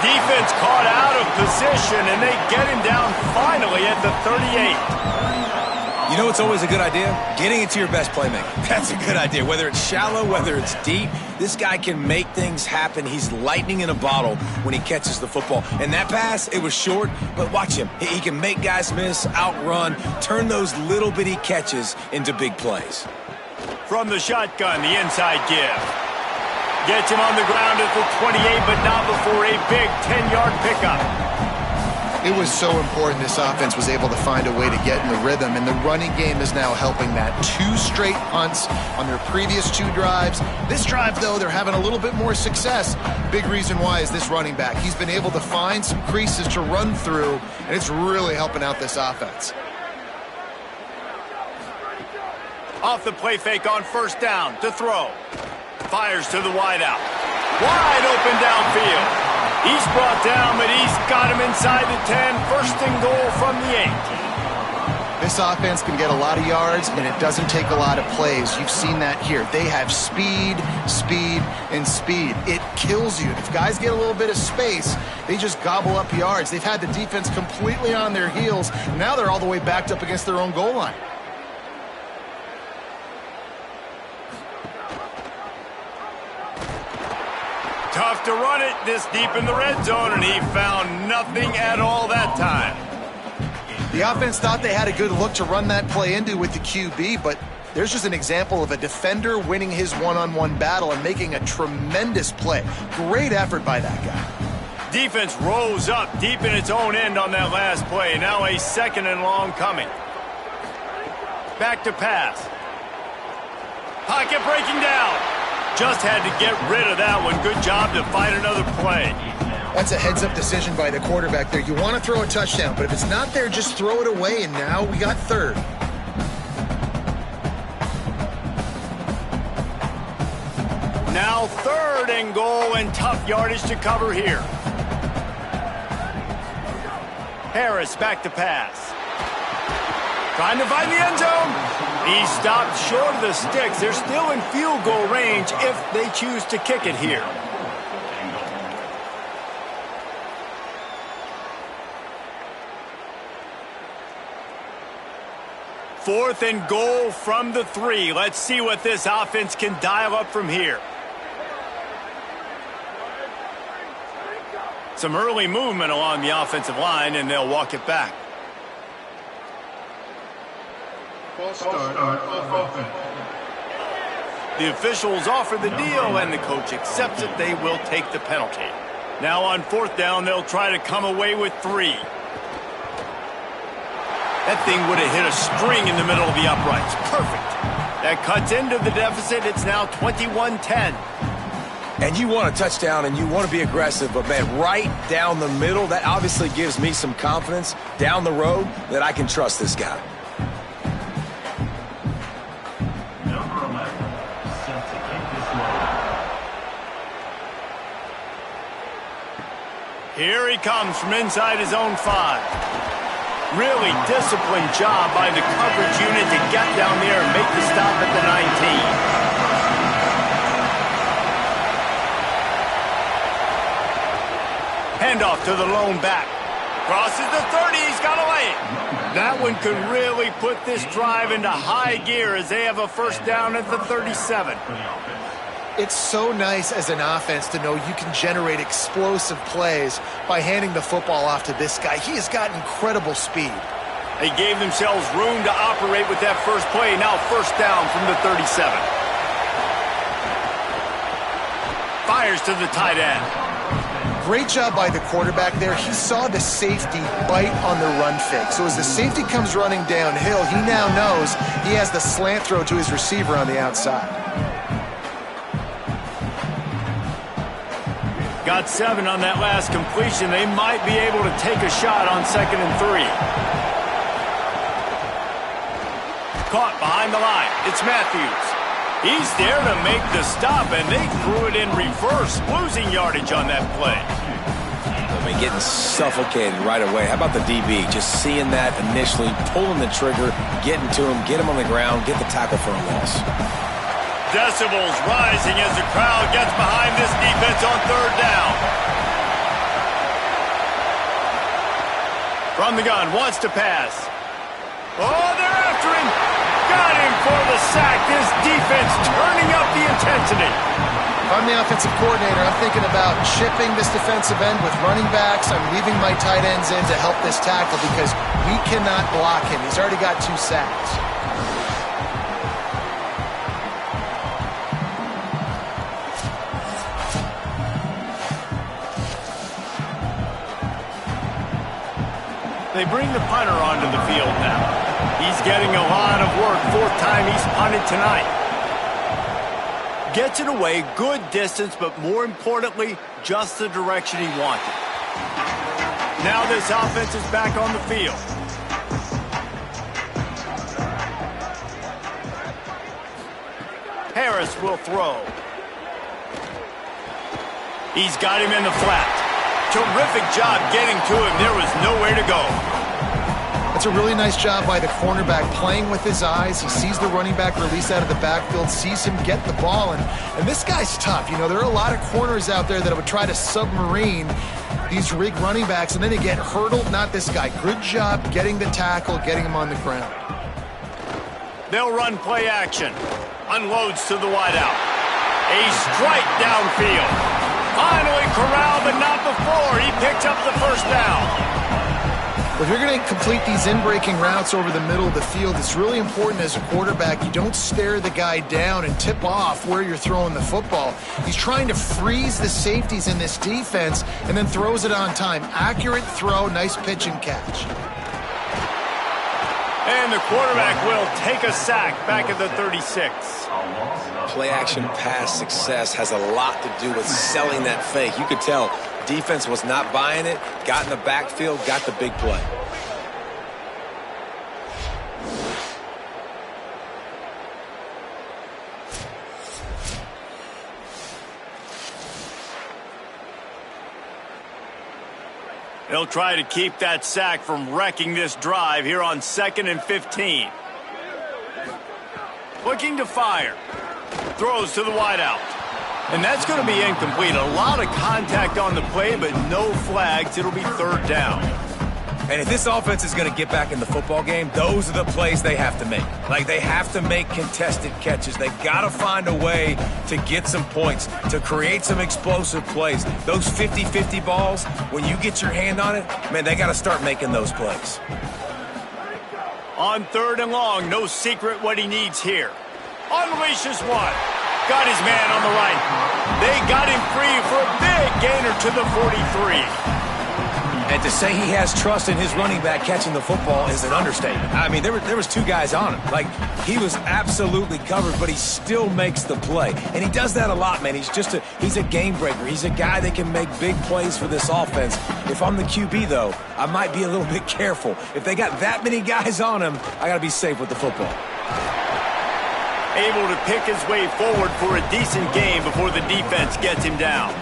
Defense caught out of position, and they get him down finally at the 38. You know what's always a good idea? Getting it to your best playmaker. That's a good idea. Whether it's shallow, whether it's deep, this guy can make things happen. He's lightning in a bottle when he catches the football. And that pass, it was short, but watch him. He can make guys miss, outrun, turn those little bitty catches into big plays. From the shotgun, the inside give. Gets him on the ground at the 28, but not before a big 10-yard pickup. It was so important this offense was able to find a way to get in the rhythm, and the running game is now helping that. 2 straight punts on their previous 2 drives. This drive, though, they're having a little bit more success. Big reason why is this running back. He's been able to find some creases to run through, and it's really helping out this offense. Off the play fake on first down to throw. Fires to the wideout. Wide open downfield. He's brought down, but he's got him inside the 10. First and goal from the 8. This offense can get a lot of yards, and it doesn't take a lot of plays. You've seen that here. They have speed, speed, and speed. It kills you. If guys get a little bit of space, they just gobble up yards. They've had the defense completely on their heels. Now they're all the way backed up against their own goal line. Tough to run it this deep in the red zone, and he found nothing at all that time. The offense thought they had a good look to run that play into with the QB, but there's just an example of a defender winning his one-on-one battle and making a tremendous play. Great effort by that guy. Defense rose up deep in its own end on that last play. Now a 2nd and long coming. Back to pass. Pocket breaking down. Just had to get rid of that one. Good job to find another play. That's a heads-up decision by the quarterback there. You want to throw a touchdown, but if it's not there, just throw it away, and now we got 3rd. Now 3rd and goal, and tough yardage to cover here. Harris back to pass. Trying to find the end zone. He stopped short of the sticks. They're still in field goal range if they choose to kick it here. Fourth and goal from the 3. Let's see what this offense can dial up from here. Some early movement along the offensive line, and they'll walk it back. The officials offer the deal, and the coach accepts it. They will take the penalty. Now on 4th down, they'll try to come away with 3. That thing would have hit a string in the middle of the uprights. Perfect. That cuts into the deficit. It's now 21-10. And you want a touchdown, and you want to be aggressive, but, man, right down the middle, that obviously gives me some confidence down the road that I can trust this guy. Number 11, set to kick this one Here he comes from inside his own 5. Really disciplined job by the coverage unit to get down there and make the stop at the 19. Handoff to the lone back. Crosses the 30. He's got away. That one could really put this drive into high gear as they have a first down at the 37. It's so nice as an offense to know you can generate explosive plays by handing the football off to this guy. He has got incredible speed. They gave themselves room to operate with that first play. Now first down from the 37. Fires to the tight end. Great job by the quarterback there. He saw the safety bite on the run fake. So as the safety comes running downhill, he now knows he has the slant throw to his receiver on the outside. Got 7 on that last completion. They might be able to take a shot on 2nd and 3. Caught behind the line. It's Matthews. He's there to make the stop, and they threw it in reverse, losing yardage on that play. I mean, getting suffocated right away. How about the DB? Just seeing that initially, pulling the trigger, getting to him, get him on the ground, get the tackle for a loss. Decibels rising as the crowd gets behind this defense on 3rd down. From the gun, wants to pass. Oh, they're after him. Got him for the sack. This defense turning up the intensity. If I'm the offensive coordinator, I'm thinking about chipping this defensive end with running backs. I'm leaving my tight ends in to help this tackle because we cannot block him. He's already got 2 sacks. They bring the punter onto the field now. He's getting a lot of work. 4th time he's punted tonight. Gets it away, good distance, but more importantly, just the direction he wanted. Now this offense is back on the field. Harris will throw. He's got him in the flat. Terrific job getting to him. There was nowhere to go. That's a really nice job by the cornerback, playing with his eyes. He sees the running back release out of the backfield, sees him get the ball, and this guy's tough. You know, there are a lot of corners out there that would try to submarine these rig running backs, and then they get hurdled. Not this guy. Good job getting the tackle, getting him on the ground. They'll run play action. Unloads to the wideout. A strike downfield. Finally corralled, but not before. He picked up the first down. If you're going to complete these in-breaking routes over the middle of the field, it's really important as a quarterback you don't stare the guy down and tip off where you're throwing the football. He's trying to freeze the safeties in this defense and then throws it on time. Accurate throw, nice pitch and catch. And the quarterback will take a sack back at the 36. Play-action pass success has a lot to do with selling that fake. You could tell defense was not buying it, got in the backfield, got the big play. They'll try to keep that sack from wrecking this drive here on 2nd and 15. Looking to fire. Throws to the wideout. And that's going to be incomplete. A lot of contact on the play, but no flags. It'll be 3rd down. And if this offense is going to get back in the football game, those are the plays they have to make. Like, they have to make contested catches. They got to find a way to get some points, to create some explosive plays. Those 50-50 balls, when you get your hand on it, man, they got to start making those plays. On 3rd and long, no secret what he needs here. Unleashes one. Got his man on the right. They got him free for a big gainer to the 43. And to say he has trust in his running back catching the football is an understatement. I mean, there was 2 guys on him. Like, he was absolutely covered, but he still makes the play. And he does that a lot, man. He's a game breaker. He's a guy that can make big plays for this offense. If I'm the QB, though, I might be a little bit careful. If they got that many guys on him, I got to be safe with the football. Able to pick his way forward for a decent game before the defense gets him down.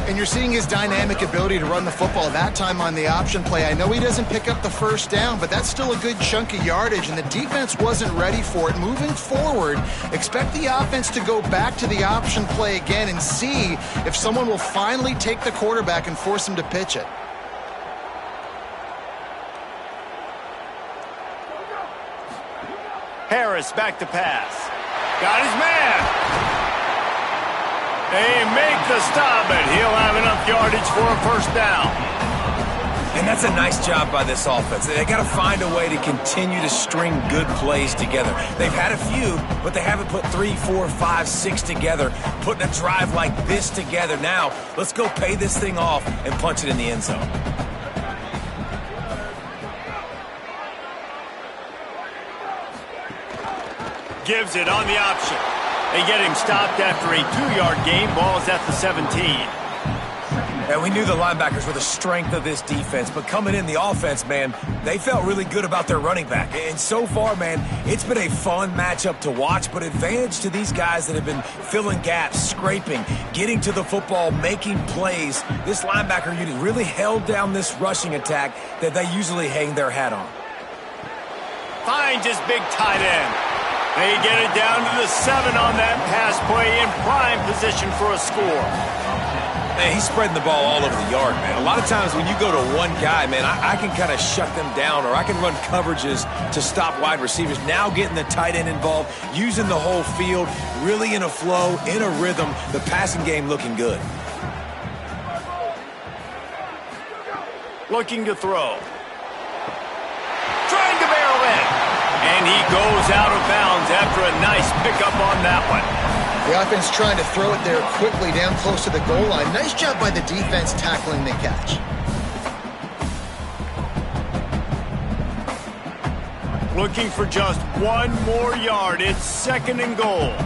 And you're seeing his dynamic ability to run the football, that time on the option play. I know he doesn't pick up the first down, but that's still a good chunk of yardage, and the defense wasn't ready for it. Moving forward, expect the offense to go back to the option play again and see if someone will finally take the quarterback and force him to pitch it. Harris back to pass. Got his man. They make the stop, and he'll have enough yardage for a first down. And that's a nice job by this offense. They got to find a way to continue to string good plays together. They've had a few, but they haven't put 3, 4, 5, 6 together, putting a drive like this together. Now, let's go pay this thing off and punch it in the end zone. Gives it on the option. They get him stopped after a 2-yard gain. Ball's at the 17. And we knew the linebackers were the strength of this defense, but coming in the offense, man, they felt really good about their running back. And so far, man, it's been a fun matchup to watch, but advantage to these guys that have been filling gaps, scraping, getting to the football, making plays. This linebacker unit really held down this rushing attack that they usually hang their hat on. Finds his big tight end. They get it down to the 7 on that pass play, in prime position for a score. Man, he's spreading the ball all over the yard, man. A lot of times when you go to one guy, man, I can kind of shut them down, or I can run coverages to stop wide receivers. Now getting the tight end involved, using the whole field, really in a flow, in a rhythm, the passing game looking good. Looking to throw. Trying to barrel in. And he goes out of bounds after a nice pickup on that one. The offense trying to throw it there quickly down close to the goal line. Nice job by the defense tackling the catch. Looking for just 1 more yard. It's 2nd and goal.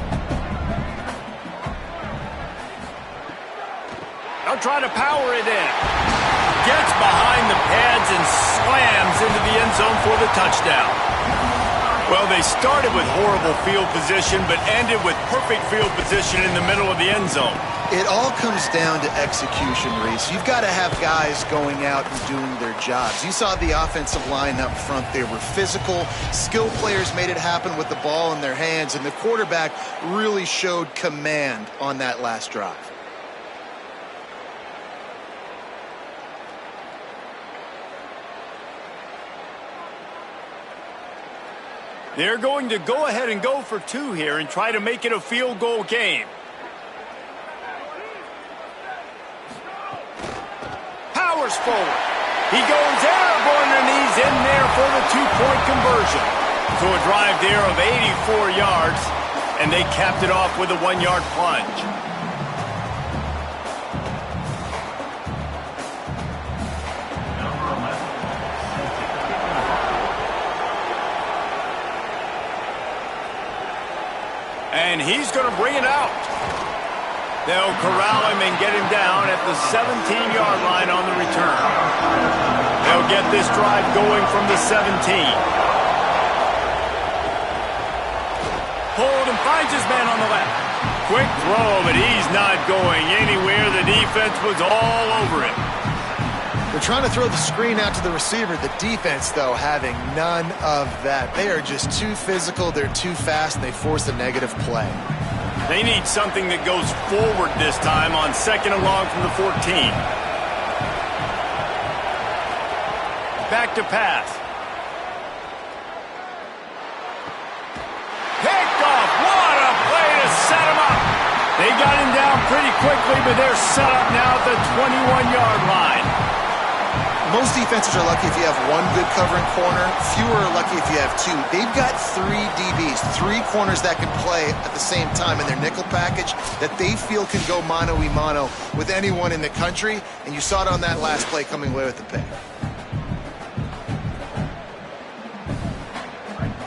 They'll try to power it in. Gets behind the pads and slams into the end zone for the touchdown. Well, they started with horrible field position, but ended with perfect field position in the middle of the end zone. It all comes down to execution, Reese. You've got to have guys going out and doing their jobs. You saw the offensive line up front. They were physical. Skilled players made it happen with the ball in their hands, and the quarterback really showed command on that last drive. They're going to go ahead and go for 2 here and try to make it a field goal game. Powers forward. He goes airborne, and he's in there for the 2-point conversion. So a drive there of 84 yards, and they capped it off with a 1-yard plunge. And he's going to bring it out. They'll corral him and get him down at the 17-yard line on the return. They'll get this drive going from the 17. Hold and finds his man on the left. Quick throw, but he's not going anywhere. The defense was all over him. They're trying to throw the screen out to the receiver. The defense, though, having none of that. They are just too physical. They're too fast, and they force a negative play. They need something that goes forward this time on 2nd and long from the 14. Back to pass. Picked off. What a play to set him up. They got him down pretty quickly, but they're set up now at the 21-yard line. Most defenses are lucky if you have 1 good covering corner. Fewer are lucky if you have 2. They've got 3 DBs, 3 corners that can play at the same time in their nickel package that they feel can go mano-a-mano with anyone in the country, and you saw it on that last play coming away with the pick.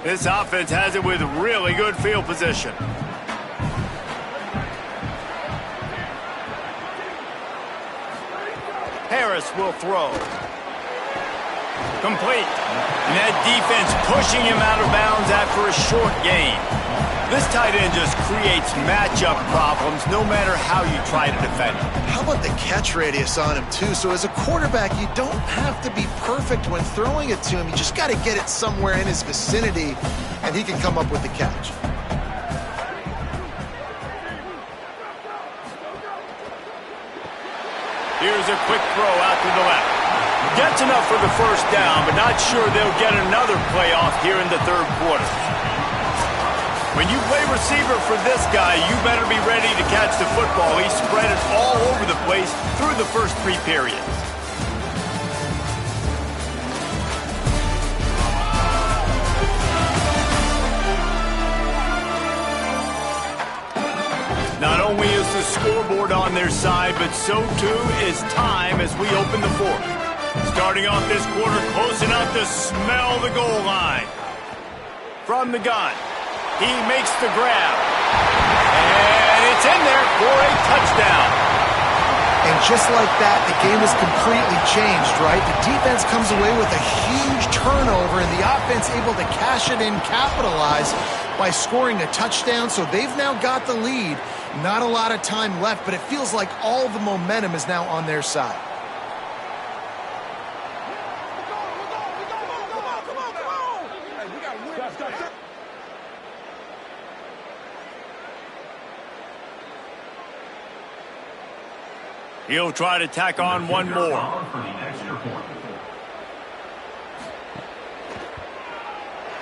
This offense has it with really good field position. Harris will throw. Complete. And that defense pushing him out of bounds after a short gain. This tight end just creates matchup problems no matter how you try to defend him. How about the catch radius on him, too? So as a quarterback, you don't have to be perfect when throwing it to him. You just got to get it somewhere in his vicinity, and he can come up with the catch. Here's a quick throw out to the left. Gets enough for the first down, but not sure they'll get another play off here in the third quarter. When you play receiver for this guy, you better be ready to catch the football. He spread it all over the place through the first 3 periods. Not only is the scoreboard on their side, but so too is time as we open the fourth. Starting off this quarter close enough to smell the goal line. From the gun, he makes the grab. And it's in there for a touchdown. And just like that, the game is completely changed, right? The defense comes away with a huge turnover, and the offense able to cash it in, capitalize by scoring a touchdown. So they've now got the lead. Not a lot of time left, but it feels like all the momentum is now on their side. He'll try to tack on one more.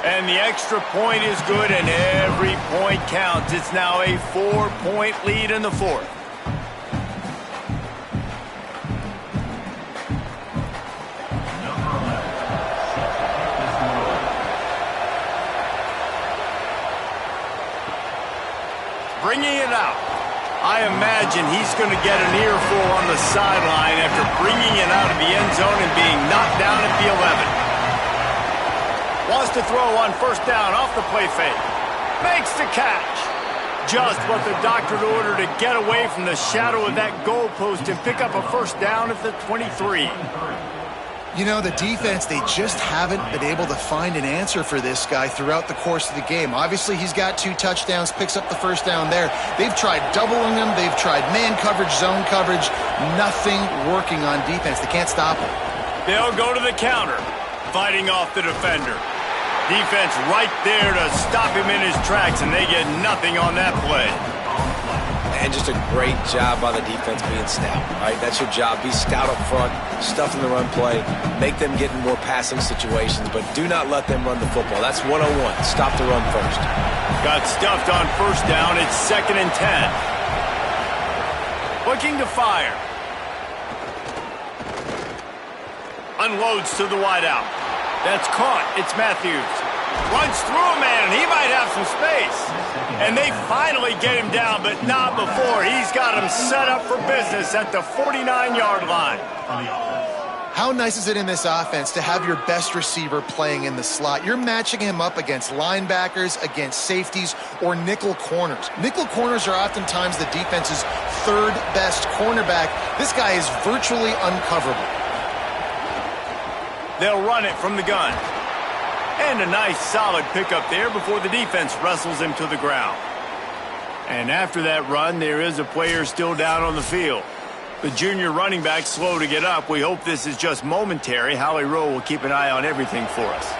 And the extra point is good, and every point counts. It's now a 4-point lead in the fourth. Bringing it out. I imagine he's going to get an earful on the sideline after bringing it out of the end zone and being knocked down at the 11. Wants to throw on first down off the play fake. Makes the catch. Just what the doctor ordered to get away from the shadow of that goalpost and pick up a first down at the 23. You know, the defense, they just haven't been able to find an answer for this guy throughout the course of the game. Obviously, he's got 2 touchdowns, picks up the first down there. They've tried doubling him. They've tried man coverage, zone coverage. Nothing working on defense. They can't stop him. They'll go to the counter, fighting off the defender. Defense right there to stop him in his tracks, and they get nothing on that play. And just a great job by the defense being stout, right? That's your job. Be stout up front, stuff in the run play, make them get in more passing situations, but do not let them run the football. That's 101. Stop the run first. Got stuffed on first down. It's 2nd and 10. Looking to fire. Unloads to the wideout. That's caught. It's Matthews. Runs through a man. He might have some space. And they finally get him down, but not before. He's got him set up for business at the 49-yard line. How nice is it in this offense to have your best receiver playing in the slot? You're matching him up against linebackers, against safeties, or nickel corners. Nickel corners are oftentimes the defense's 3rd best cornerback. This guy is virtually uncoverable. They'll run it from the gun. And a nice solid pickup there before the defense wrestles him to the ground. And after that run, there is a player still down on the field. The junior running back slow to get up. We hope this is just momentary. Howie Rowe will keep an eye on everything for us.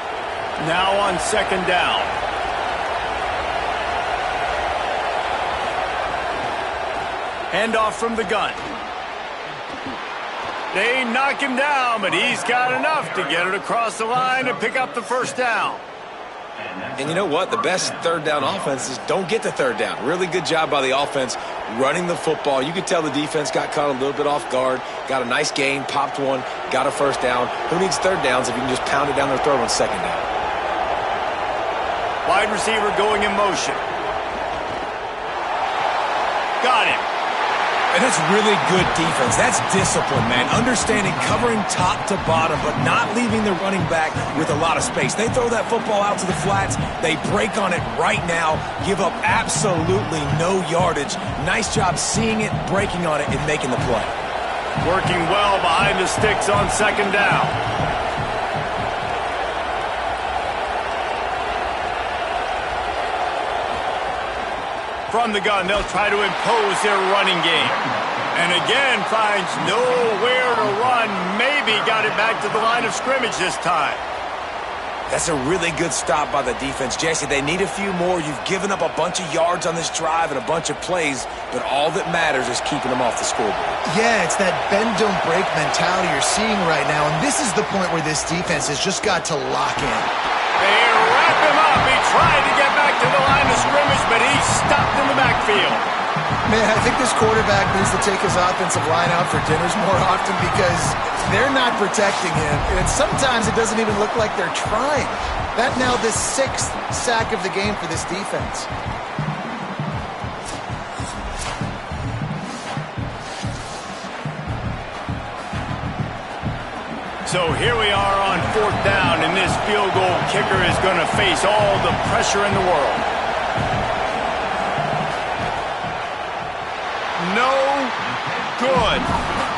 Now on 2nd down. Handoff from the gun. They knock him down, but he's got enough to get it across the line and pick up the first down. And you know what? The best 3rd down offenses don't get the 3rd down. Really good job by the offense running the football. You could tell the defense got caught a little bit off guard, got a nice gain, popped one, got a first down. Who needs 3rd downs if you can just pound it down their throat on 2nd down? Wide receiver going in motion. Got him. And that's really good defense. That's discipline, man. Understanding covering top to bottom, but not leaving the running back with a lot of space. They throw that football out to the flats. They break on it right now, give up absolutely no yardage. Nice job seeing it, breaking on it, and making the play. Working well behind the sticks on 2nd down. From the gun, they'll try to impose their running game. And again, finds nowhere to run. Maybe got it back to the line of scrimmage this time. That's a really good stop by the defense. Jesse, they need a few more. You've given up a bunch of yards on this drive and a bunch of plays, but all that matters is keeping them off the scoreboard. Yeah, it's that bend, don't break mentality you're seeing right now, and this is the point where this defense has just got to lock in. They wrap him up. He tried to get back to the line of scrimmage, but he's stopped in the backfield. Man, I think this quarterback needs to take his offensive line out for dinners more often because they're not protecting him, and sometimes it doesn't even look like they're trying. That now the 6th sack of the game for this defense. So here we are on 4th down, and this field goal kicker is going to face all the pressure in the world. No good.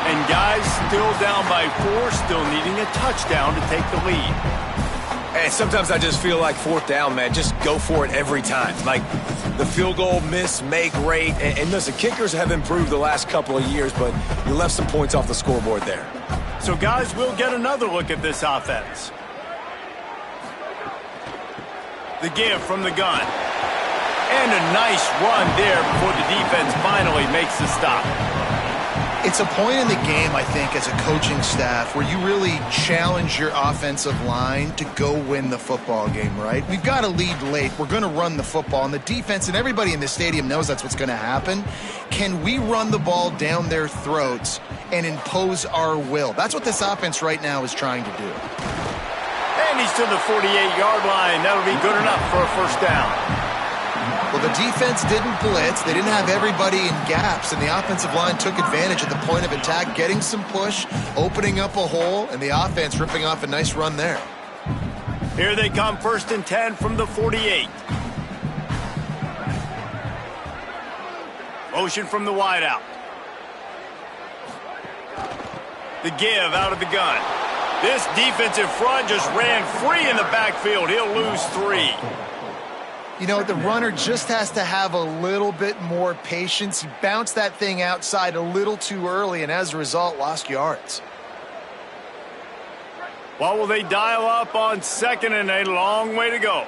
And guys, still down by 4, still needing a touchdown to take the lead. And sometimes I just feel like 4th down, man, just go for it every time. Like the field goal miss, make rate. And listen, kickers have improved the last couple of years, but you left some points off the scoreboard there. So guys, we'll get another look at this offense. The give from the gun. And a nice run there before the defense finally makes the stop. It's a point in the game, I think, as a coaching staff where you really challenge your offensive line to go win the football game, right? We've got a lead late. We're going to run the football, and the defense and everybody in the stadium knows that's what's going to happen. Can we run the ball down their throats and impose our will? That's what this offense right now is trying to do. And he's to the 48-yard line. That'll be good enough for a first down. Well, the defense didn't blitz. They didn't have everybody in gaps, and the offensive line took advantage at the point of attack, getting some push, opening up a hole, and the offense ripping off a nice run there. Here they come, 1st and 10 from the 48. Motion from the wideout. The give out of the gun. This defensive front just ran free in the backfield. He'll lose 3. You know, the runner just has to have a little bit more patience. He bounced that thing outside a little too early, and as a result, lost yards. Well, will they dial up on 2nd and a long way to go?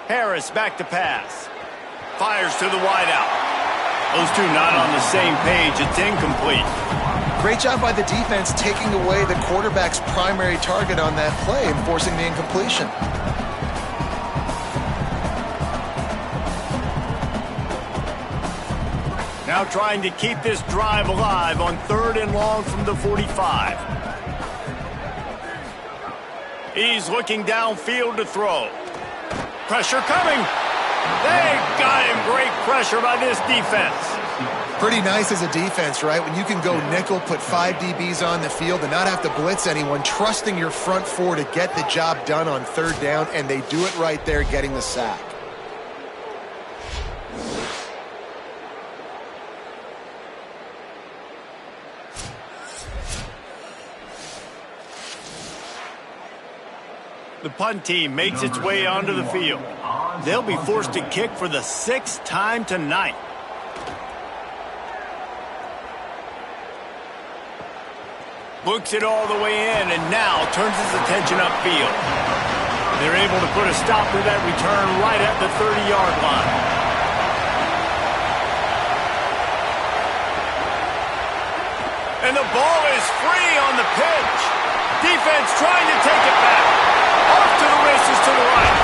Harris back to pass. Fires to the wideout. Those two not on the same page. It's incomplete. Great job by the defense taking away the quarterback's primary target on that play and forcing the incompletion. Now trying to keep this drive alive on 3rd and long from the 45. He's looking downfield to throw. Pressure coming. They got him. Great pressure by this defense. Pretty nice as a defense, right? When you can go nickel, put 5 DBs on the field and not have to blitz anyone, trusting your front 4 to get the job done on 3rd down, and they do it right there, getting the sack. The punt team makes its way onto the field. They'll be forced to kick for the 6th time tonight. Looks it all the way in and now turns his attention upfield. They're able to put a stop to that return right at the 30-yard line. And the ball is free on the pitch. Defense trying to take it back. Off to the races to the right.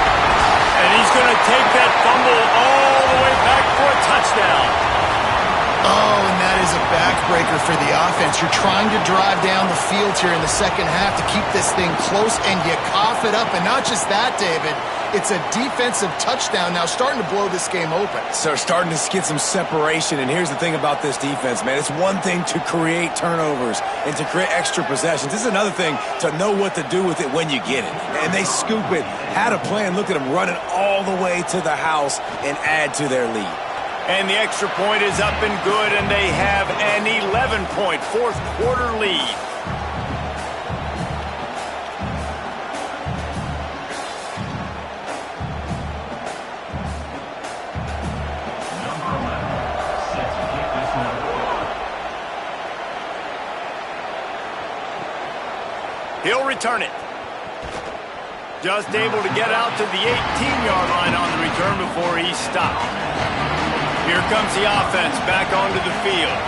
And he's going to take that fumble all the way back for a touchdown. Oh, and that is a backbreaker for the offense. You're trying to drive down the field here in the second half to keep this thing close, and you cough it up. And not just that, David, it's a defensive touchdown now starting to blow this game open. So starting to get some separation, and here's the thing about this defense, man. It's one thing to create turnovers and to create extra possessions. This is another thing to know what to do with it when you get it. And they scoop it, had a plan, look at them running all the way to the house and add to their lead. And the extra point is up and good, and they have an 11-point fourth-quarter lead. He'll return it. Just able to get out to the 18-yard line on the return before he's stopped. Here comes the offense back onto the field.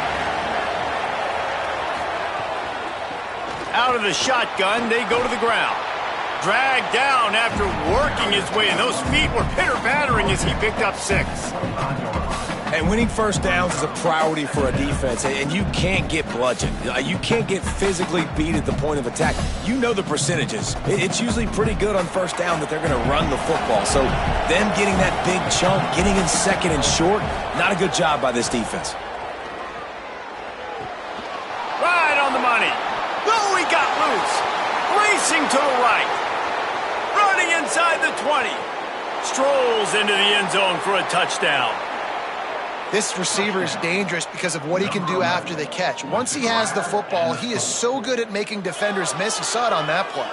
Out of the shotgun, they go to the ground. Dragged down after working his way, and those feet were pitter-pattering as he picked up 6. And winning first downs is a priority for a defense, and you can't get bludgeoned. You can't get physically beat at the point of attack. You know the percentages. It's usually pretty good on first down that they're going to run the football. So them getting that big chunk, getting in second and short, not a good job by this defense. Right on the money. Oh, he got loose. Racing to the right. Running inside the 20. Strolls into the end zone for a touchdown. This receiver is dangerous because of what he can do after the catch. Once he has the football, he is so good at making defenders miss. You saw it on that play.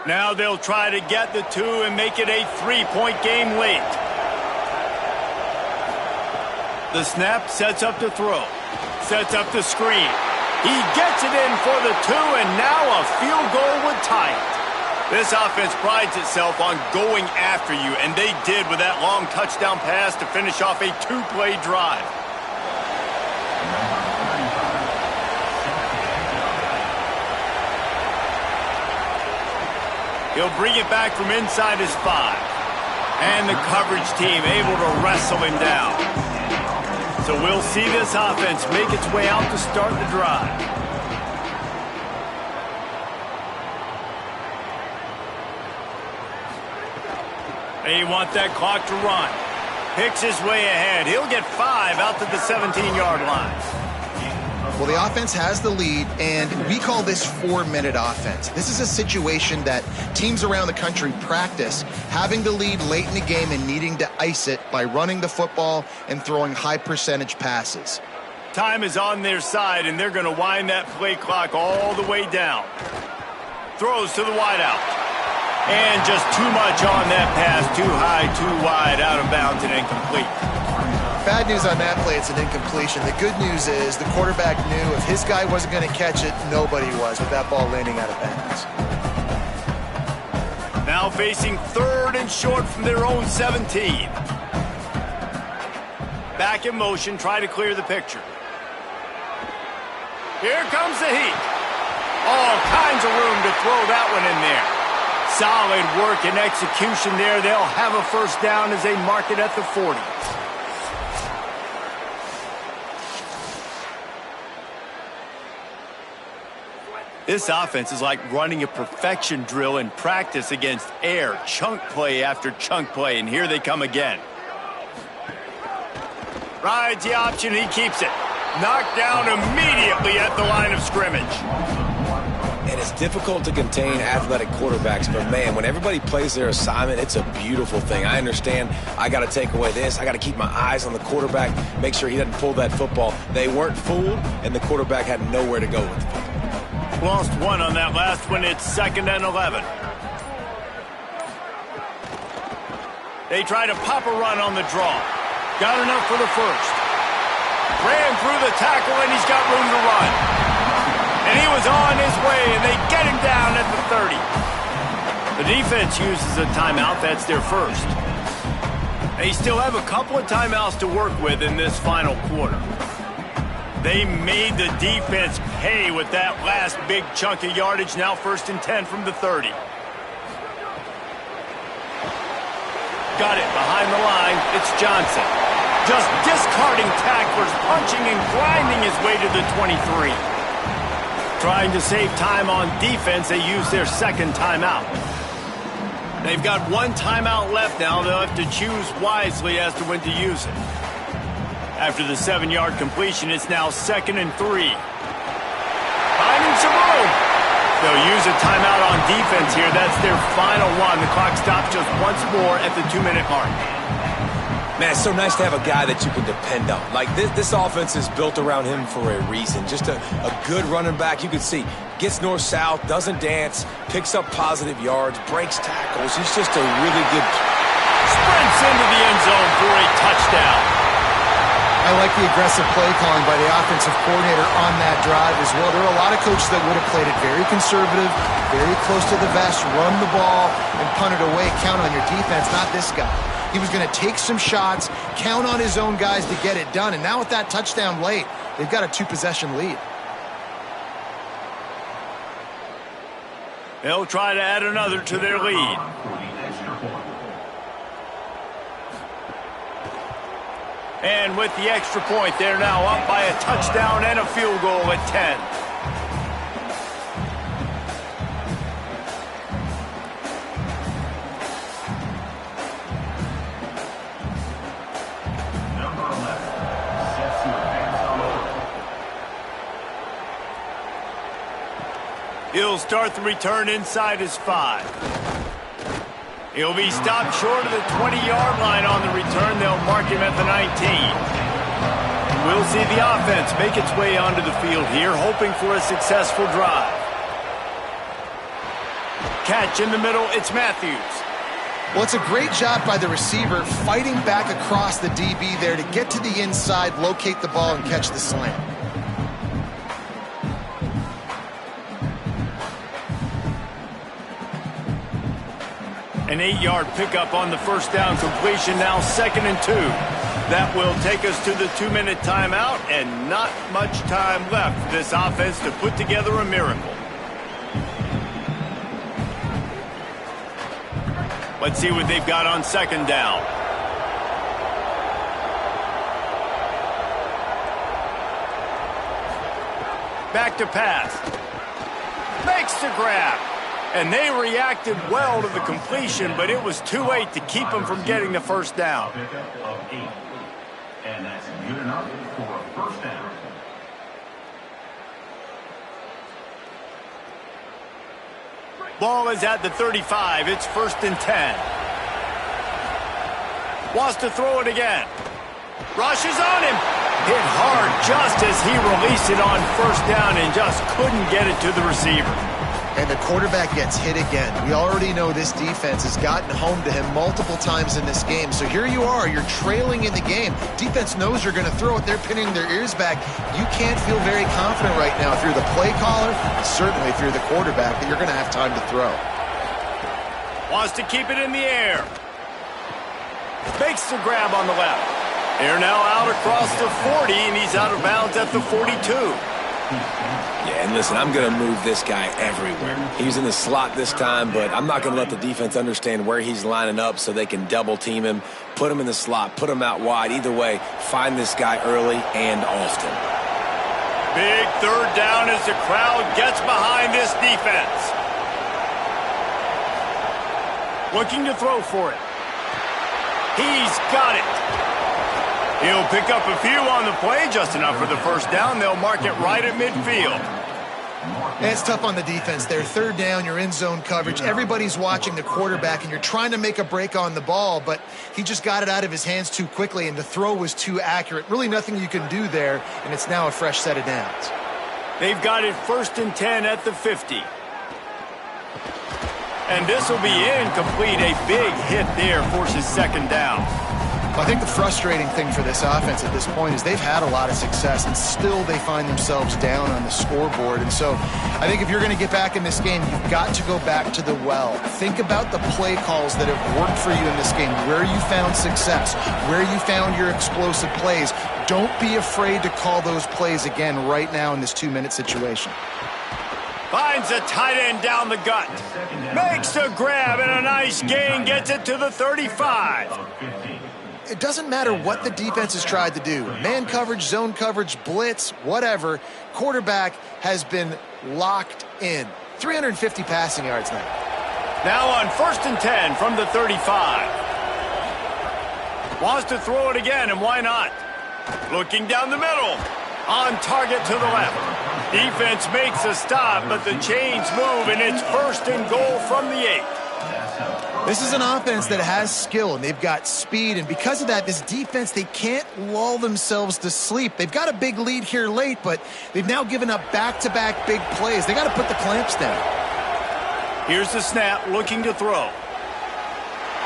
Now they'll try to get the 2 and make it a 3-point game late. The snap sets up to throw. Sets up the screen. He gets it in for the 2, and now a field goal would tie it. This offense prides itself on going after you, and they did with that long touchdown pass to finish off a 2-play drive. He'll bring it back from inside his 5. And the coverage team able to wrestle him down. So we'll see this offense make its way out to start the drive. They want that clock to run. Picks his way ahead. He'll get 5 out to the 17-yard line. Well, the offense has the lead, and we call this 4-minute offense. This is a situation that teams around the country practice, having the lead late in the game and needing to ice it by running the football and throwing high-percentage passes. Time is on their side, and they're going to wind that play clock all the way down. Throws to the wideout. And just too much on that pass. Too high, too wide, out of bounds, and incomplete. Bad news on that play, it's an incompletion. The good news is the quarterback knew if his guy wasn't going to catch it, nobody was with that ball landing out of bounds. Now facing 3rd and short from their own 17. Back in motion, try to clear the picture. Here comes the heat. All kinds of room to throw that one in there. Solid work and execution there. They'll have a first down as they mark it at the 40. This offense is like running a perfection drill in practice against air. Chunk play after chunk play, and here they come again. Rides the option, he keeps it. Knocked down immediately at the line of scrimmage. And it's difficult to contain athletic quarterbacks, but man, when everybody plays their assignment, it's a beautiful thing. I understand I got to take away this. I got to keep my eyes on the quarterback, make sure he doesn't pull that football. They weren't fooled, and the quarterback had nowhere to go with the football. Lost 1 on that last one. It's 2nd and 11. They try to pop a run on the draw. Got enough for the first. Ran through the tackle, and he's got room to run. And he was on his way, and they get him down at the 30. The defense uses a timeout. That's their first. They still have a couple of timeouts to work with in this final quarter. They made the defense pay with that last big chunk of yardage. Now 1st and 10 from the 30. Got it behind the line. It's Johnson. Just discarding tacklers, punching and grinding his way to the 23. Trying to save time on defense, they use their 2nd timeout. They've got 1 timeout left now. They'll have to choose wisely as to when to use it. After the 7-yard completion, it's now 2nd and 3. Finding some room. They'll use a timeout on defense here. That's their final one. The clock stops just once more at the 2-minute mark. Man, it's so nice to have a guy that you can depend on. Like, this offense is built around him for a reason. Just a good running back. You can see, gets north-south, doesn't dance, picks up positive yards, breaks tackles. He's just a really good... Sprints into the end zone for a touchdown. I like the aggressive play calling by the offensive coordinator on that drive as well. There are a lot of coaches that would have played it very conservative, very close to the vest, run the ball, and punt it away. Count on your defense, not this guy. He was going to take some shots, count on his own guys to get it done. And now with that touchdown late, they've got a 2-possession lead. They'll try to add another to their lead. And with the extra point, they're now up by a touchdown and a field goal at 10. Number 11 sets to advance on over. He'll start the return inside his 5. He'll be stopped short of the 20-yard line on the return. They'll mark him at the 19. We'll see the offense make its way onto the field here, hoping for a successful drive. Catch in the middle, it's Matthews. Well, it's a great job by the receiver fighting back across the DB there to get to the inside, locate the ball, and catch the slant. An 8-yard pickup on the first down completion, now 2nd and 2. That will take us to the 2-minute timeout, and not much time left for this offense to put together a miracle. Let's see what they've got on 2nd down. Back to pass. Makes the grab. And they reacted well to the completion, but it was too late to keep them from getting the first down. Pickup of 8. And that's good enough for a first down. Ball is at the 35. It's 1st and 10. Wants to throw it again. Rushes on him. Hit hard just as he released it on 1st down and just couldn't get it to the receiver. And the quarterback gets hit again. We already know this defense has gotten home to him multiple times in this game. So here you are, you're trailing in the game. Defense knows you're going to throw it. They're pinning their ears back. You can't feel very confident right now if you're the play caller, certainly if you're the quarterback, that you're going to have time to throw. Wants to keep it in the air. Makes the grab on the left. They're now out across the 40, and he's out of bounds at the 42. Yeah, and listen, I'm going to move this guy everywhere. He's in the slot this time, but I'm not going to let the defense understand where he's lining up so they can double team him, put him in the slot, put him out wide. Either way, find this guy early and often. Big 3rd down as the crowd gets behind this defense. Looking to throw for it. He's got it. He'll pick up a few on the play, just enough for the first down. They'll mark it right at midfield. And it's tough on the defense there. 3rd down, you're in zone coverage. Everybody's watching the quarterback, and you're trying to make a break on the ball, but he just got it out of his hands too quickly, and the throw was too accurate. Really nothing you can do there, and it's now a fresh set of downs. They've got it 1st and 10 at the 50. And this will be incomplete. A big hit there forces 2nd down. I think the frustrating thing for this offense at this point is they've had a lot of success, and still they find themselves down on the scoreboard. And so I think if you're going to get back in this game, you've got to go back to the well. Think about the play calls that have worked for you in this game, where you found success, where you found your explosive plays. Don't be afraid to call those plays again right now in this 2-minute situation. Finds a tight end down the gut. Makes the grab, and a nice gain gets it to the 35. It doesn't matter what the defense has tried to do. Man coverage, zone coverage, blitz, whatever. Quarterback has been locked in. 350 passing yards now. Now on 1st and 10 from the 35. Wants to throw it again, and why not? Looking down the middle. On target to the left. Defense makes a stop, but the chains move, and it's 1st and goal from the 8. This is an offense that has skill, and they've got speed, and because of that, this defense, they can't lull themselves to sleep. They've got a big lead here late, but they've now given up back-to-back big plays. They got to put the clamps down. Here's the snap, looking to throw.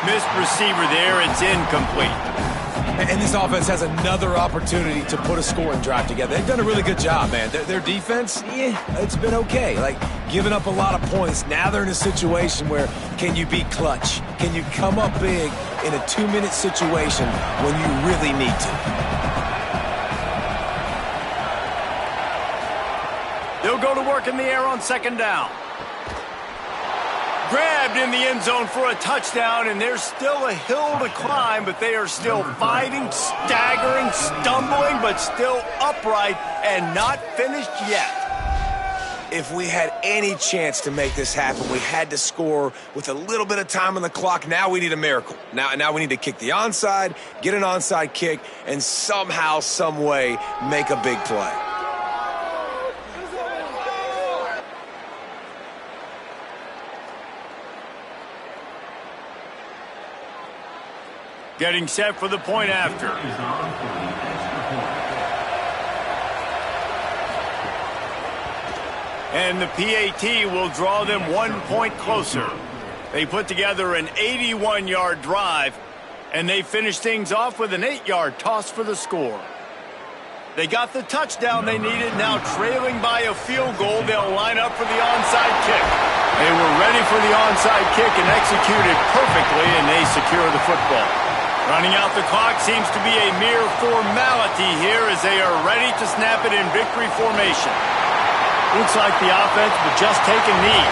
Missed receiver there, it's incomplete. And this offense has another opportunity to put a scoring drive together. They've done a really good job, man. Their defense, it's been okay. Like, giving up a lot of points. Now they're in a situation where can you be clutch? Can you come up big in a 2-minute situation when you really need to? They'll go to work in the air on 2nd down. Grabbed in the end zone for a touchdown, and there's still a hill to climb, but they are still fighting, staggering, stumbling, but still upright and not finished yet. If we had any chance to make this happen, we had to score with a little bit of time on the clock. Now we need a miracle. Now we need to kick the onside, get an onside kick, and somehow, some way, make a big play. Getting set for the point after. And the PAT will draw them 1 point closer. They put together an 81-yard drive, and they finish things off with an 8-yard toss for the score. They got the touchdown they needed. Now trailing by a field goal, they'll line up for the onside kick. They were ready for the onside kick and executed perfectly, and they secure the football. Running out the clock seems to be a mere formality here as they are ready to snap it in victory formation. Looks like the offense will just take a knee.